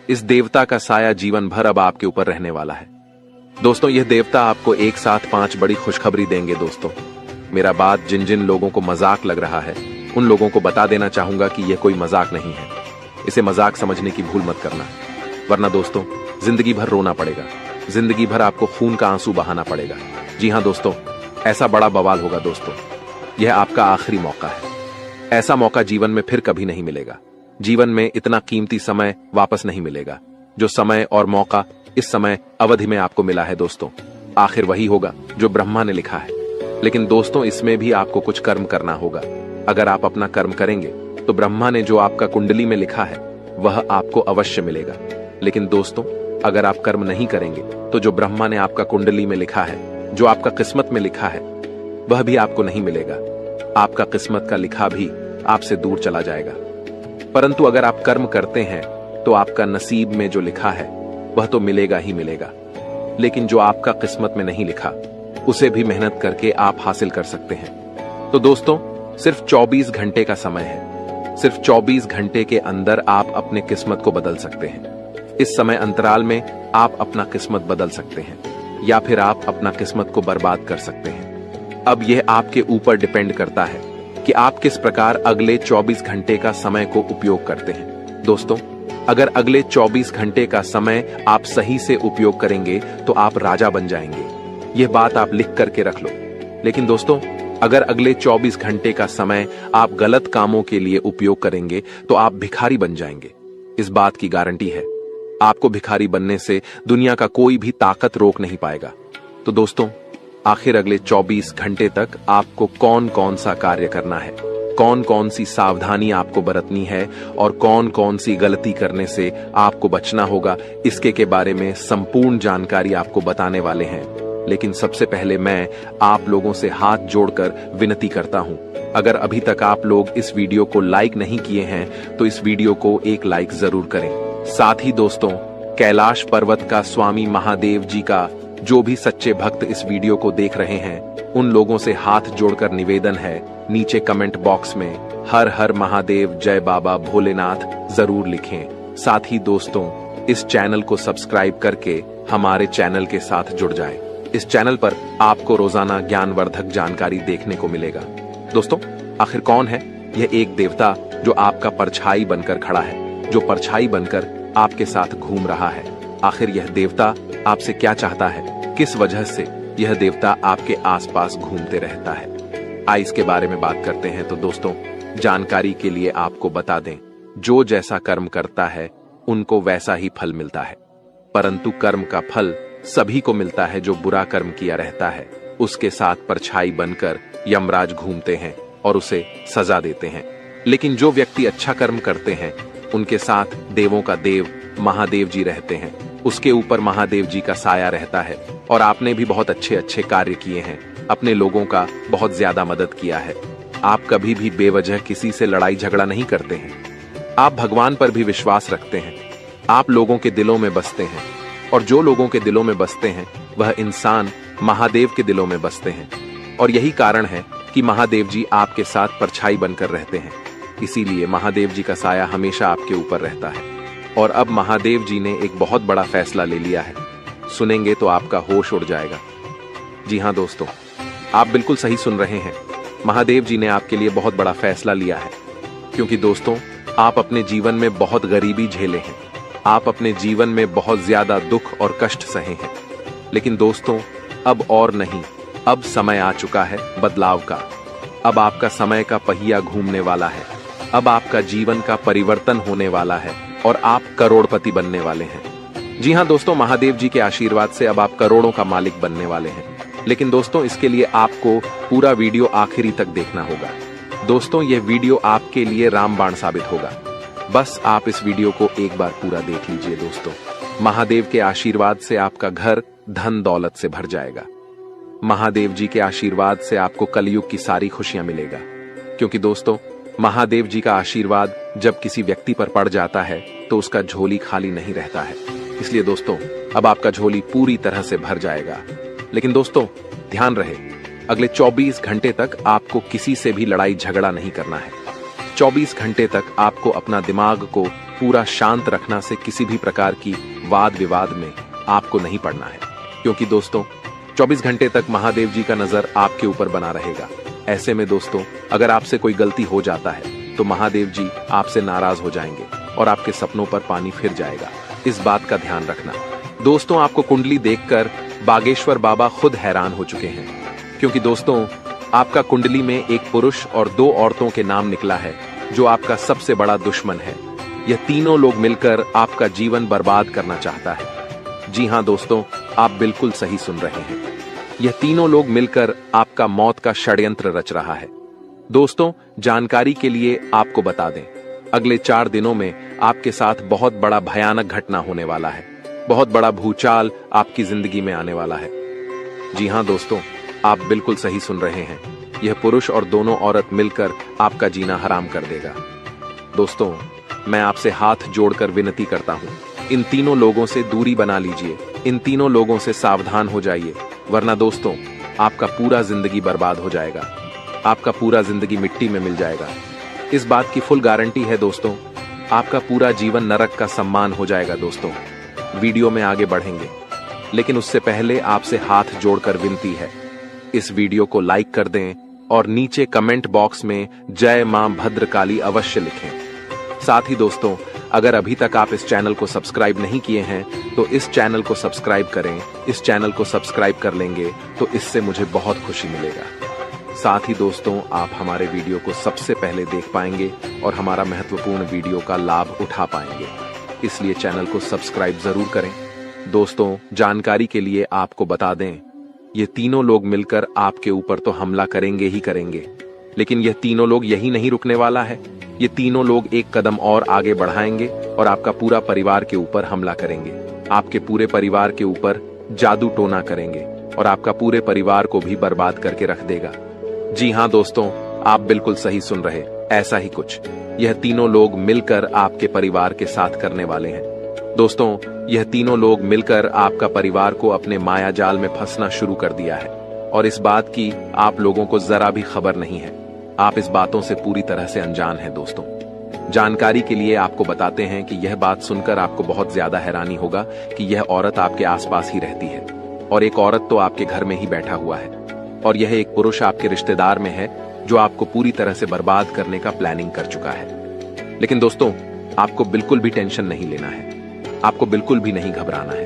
इस देवता का साया जीवन भर अब आपके ऊपर रहने वाला है। दोस्तों, यह देवता आपको एक साथ 5 बड़ी खुशखबरी देंगे। दोस्तों, मेरा बात जिन जिन लोगों को मजाक लग रहा है उन लोगों को बता देना चाहूंगा कि यह कोई मजाक नहीं है। इसे मजाक समझने की भूल मत करना, वरना दोस्तों जिंदगी भर रोना पड़ेगा, जिंदगी भर आपको खून का आंसू बहाना पड़ेगा। जी हां दोस्तों, ऐसा बड़ा बवाल होगा। दोस्तों, यह आपका आखिरी मौका है। ऐसा मौका जीवन में फिर कभी नहीं मिलेगा। जीवन में इतना कीमती समय वापस नहीं मिलेगा। जो समय और मौका इस समय अवधि में आपको मिला है दोस्तों, आखिर वही होगा जो ब्रह्मा ने लिखा है। लेकिन दोस्तों, इसमें भी आपको कुछ कर्म करना होगा। अगर आप अपना कर्म करेंगे तो ब्रह्मा ने जो आपका कुंडली में लिखा है वह आपको अवश्य मिलेगा। लेकिन दोस्तों, अगर आप कर्म नहीं करेंगे तो जो ब्रह्मा ने आपका कुंडली में लिखा है, जो आपका किस्मत में लिखा है, वह भी आपको नहीं मिलेगा। आपका किस्मत का लिखा भी आपसे दूर चला जाएगा। परंतु अगर आप कर्म करते हैं तो आपका नसीब में जो लिखा है वह तो मिलेगा ही मिलेगा। लेकिन जो आपका किस्मत में नहीं लिखा उसे भी मेहनत करके आप हासिल कर सकते हैं। तो दोस्तों, सिर्फ 24 घंटे का समय है। सिर्फ 24 घंटे के अंदर आप अपने किस्मत को बदल सकते हैं। इस समय अंतराल में आप अपना किस्मत बदल सकते हैं या फिर आप अपना किस्मत को बर्बाद कर सकते हैं। अब यह आपके ऊपर डिपेंड करता है कि आप किस प्रकार अगले 24 घंटे का समय को उपयोग करते हैं। दोस्तों, अगर अगले 24 घंटे का समय आप सही से उपयोग करेंगे तो आप राजा बन जाएंगे। यह बात आप लिख करके रख लो। लेकिन दोस्तों, अगर अगले 24 घंटे का समय आप गलत कामों के लिए उपयोग करेंगे तो आप भिखारी बन जाएंगे। इस बात की गारंटी है। आपको भिखारी बनने से दुनिया का कोई भी ताकत रोक नहीं पाएगा। तो दोस्तों, आखिर अगले 24 घंटे तक आपको कौन कौन सा कार्य करना है कौन कौन सी सावधानी आपको बरतनी है और कौन कौन सी गलती करने से आपको बचना होगा, इसके के बारे में संपूर्ण जानकारी आपको बताने वाले हैं। लेकिन सबसे पहले मैं आप लोगों से हाथ जोड़कर विनती करता हूं, अगर अभी तक आप लोग इस वीडियो को लाइक नहीं किए हैं तो इस वीडियो को एक लाइक जरूर करें। साथ ही दोस्तों, कैलाश पर्वत का स्वामी महादेव जी का जो भी सच्चे भक्त इस वीडियो को देख रहे हैं, उन लोगों से हाथ जोड़कर निवेदन है, नीचे कमेंट बॉक्स में हर हर महादेव जय बाबा भोलेनाथ जरूर लिखें। साथ ही दोस्तों, इस चैनल को सब्सक्राइब करके हमारे चैनल के साथ जुड़ जाएं। इस चैनल पर आपको रोजाना ज्ञानवर्धक जानकारी देखने को मिलेगा। दोस्तों, आखिर कौन है यह एक देवता जो आपका परछाई बनकर खड़ा है, जो परछाई बनकर आपके साथ घूम रहा है? आखिर यह देवता आपसे क्या चाहता है? किस वजह से यह देवता आपके आसपास घूमते रहता है? आइए इसके बारे में बात करते हैं। तो दोस्तों, जानकारी के लिए आपको बता दें, जो जैसा कर्म करता है उनको वैसा ही फल मिलता है, परंतु कर्म का फल सभी को मिलता है जो बुरा कर्म किया रहता है। उसके साथ परछाई बनकर यमराज घूमते हैं और उसे सजा देते हैं। लेकिन जो व्यक्ति अच्छा कर्म करते हैं उनके साथ देवों का देव महादेव जी रहते हैं, उसके ऊपर महादेव जी का साया रहता है। और आपने भी बहुत अच्छे अच्छे कार्य किए हैं, अपने लोगों का बहुत ज्यादा मदद किया है। आप कभी भी बेवजह किसी से लड़ाई झगड़ा नहीं करते हैं। आप भगवान पर भी विश्वास रखते हैं। आप लोगों के दिलों में बसते हैं, और जो लोगों के दिलों में बसते हैं वह इंसान महादेव के दिलों में बसते हैं। और यही कारण है कि महादेव जी आपके साथ परछाई बनकर रहते हैं। इसीलिए महादेव जी का साया हमेशा आपके ऊपर रहता है। और अब महादेव जी ने एक बहुत बड़ा फैसला ले लिया है, सुनेंगे तो आपका होश उड़ जाएगा। जी हाँ दोस्तों, आप बिल्कुल सही सुन रहे हैं, महादेव जी ने आपके लिए बहुत बड़ा फैसला लिया है। क्योंकि दोस्तों, आप अपने जीवन में बहुत गरीबी झेले हैं, आप अपने जीवन में बहुत ज्यादा दुख और कष्ट सहे हैं। लेकिन दोस्तों, अब और नहीं, अब समय आ चुका है बदलाव का। अब आपका समय का पहिया घूमने वाला है। अब आपका जीवन का परिवर्तन होने वाला है और आप करोड़पति बनने वाले हैं। जी हाँ दोस्तों, महादेव जी के आशीर्वाद से अब आप करोड़ों का मालिक बनने वाले हैं। लेकिन दोस्तों, इसके लिए आपको पूरा वीडियो आखिरी तक देखना होगा। दोस्तों, यह वीडियो आपके लिए रामबाण साबित होगा। बस आप इस वीडियो को एक बार पूरा देख लीजिए दोस्तों। महादेव के आशीर्वाद से आपका घर धन दौलत से भर जाएगा। महादेव जी के आशीर्वाद से आपको कलयुग की सारी खुशियां मिलेगा। क्योंकि दोस्तों, महादेव जी का आशीर्वाद जब किसी व्यक्ति पर पड़ जाता है तो उसका झोली खाली नहीं रहता है। इसलिए दोस्तों, अब आपका झोली पूरी तरह से भर जाएगा। लेकिन दोस्तों, ध्यान रहे, अगले 24 घंटे तक आपको किसी से भी लड़ाई झगड़ा नहीं करना है। 24 घंटे तक आपको अपना दिमाग को पूरा शांत रखना से किसी भी प्रकार की वाद विवाद में आपको नहीं पड़ना है। क्योंकि दोस्तों, 24 घंटे तक महादेव जी का नजर आपके ऊपर बना रहेगा। ऐसे में दोस्तों, अगर आपसे कोई गलती हो जाता है तो महादेव जी आपसे नाराज हो जाएंगे और आपके सपनों पर पानी फिर जाएगा। इस बात का ध्यान रखना। दोस्तों, आपको कुंडली देखकर बागेश्वर बाबा खुद हैरान हो चुके हैं। क्योंकि दोस्तों, आपका कुंडली में एक पुरुष और 2 औरतों के नाम निकला है जो आपका सबसे बड़ा दुश्मन है। यह तीनों लोग मिलकर आपका जीवन बर्बाद करना चाहता है। जी हाँ दोस्तों, आप बिल्कुल सही सुन रहे हैं, यह तीनों लोग मिलकर आपका मौत का षड्यंत्र रच रहा है। दोस्तों, जानकारी के लिए आपको बता दें, अगले 4 दिनों में आपके साथ बहुत बड़ा भयानक घटना होने वाला है। बहुत बड़ा भूचाल आपकी जिंदगी में आने वाला है। जी हाँ दोस्तों, आप बिल्कुल सही सुन रहे हैं, यह पुरुष और दोनों औरत मिलकर आपका जीना हराम कर देगा। दोस्तों, मैं आपसे हाथ जोड़कर विनती करता हूँ, इन तीनों लोगों से दूरी बना लीजिए, इन तीनों लोगों से सावधान हो जाइए, वरना दोस्तों आपका पूरा जिंदगी बर्बाद हो जाएगा, आपका पूरा जिंदगी मिट्टी में मिल जाएगा। इस बात की फुल गारंटी है दोस्तों, आपका पूरा जीवन नरक का सम्मान हो जाएगा। दोस्तों, वीडियो में आगे बढ़ेंगे, लेकिन उससे पहले आपसे हाथ जोड़कर विनती है, इस वीडियो को लाइक कर दें और नीचे कमेंट बॉक्स में जय मां भद्रकाली अवश्य लिखें। साथ ही दोस्तों, अगर अभी तक आप इस चैनल को सब्सक्राइब नहीं किए हैं तो इस चैनल को सब्सक्राइब करें। इस चैनल को सब्सक्राइब कर लेंगे तो इससे मुझे बहुत खुशी मिलेगा। साथ ही दोस्तों, आप हमारे वीडियो को सबसे पहले देख पाएंगे और हमारा महत्वपूर्ण वीडियो का लाभ उठा पाएंगे। इसलिए चैनल को सब्सक्राइब जरूर करें। दोस्तों, जानकारी के लिए आपको बता दें, ये तीनों लोग मिलकर आपके ऊपर तो हमला करेंगे ही करेंगे, लेकिन यह तीनों लोग यही नहीं रुकने वाला है। ये तीनों लोग एक कदम और आगे बढ़ाएंगे और आपका पूरा परिवार के ऊपर हमला करेंगे। आपके पूरे परिवार के ऊपर जादू टोना करेंगे और आपका पूरे परिवार को भी बर्बाद करके रख देगा। जी हाँ दोस्तों, आप बिल्कुल सही सुन रहे, ऐसा ही कुछ यह तीनों लोग मिलकर आपके परिवार के साथ करने वाले हैं। दोस्तों, यह तीनों लोग मिलकर आपका परिवार को अपने माया जाल में फंसना शुरू कर दिया है और इस बात की आप लोगों को जरा भी खबर नहीं है। आप इस बातों से पूरी तरह से अनजान हैं दोस्तों। जानकारी के लिए आपको बताते हैं कि यह बात सुनकर आपको बहुत ज्यादा हैरानी होगा कि यह औरत आपके आसपास ही रहती है और एक औरत तो आपके घर में ही बैठा हुआ है और यह एक पुरुष आपके रिश्तेदार में है जो आपको पूरी तरह से बर्बाद करने का प्लानिंग कर चुका है। लेकिन दोस्तों, आपको बिल्कुल भी टेंशन नहीं लेना है, आपको बिल्कुल भी नहीं घबराना है।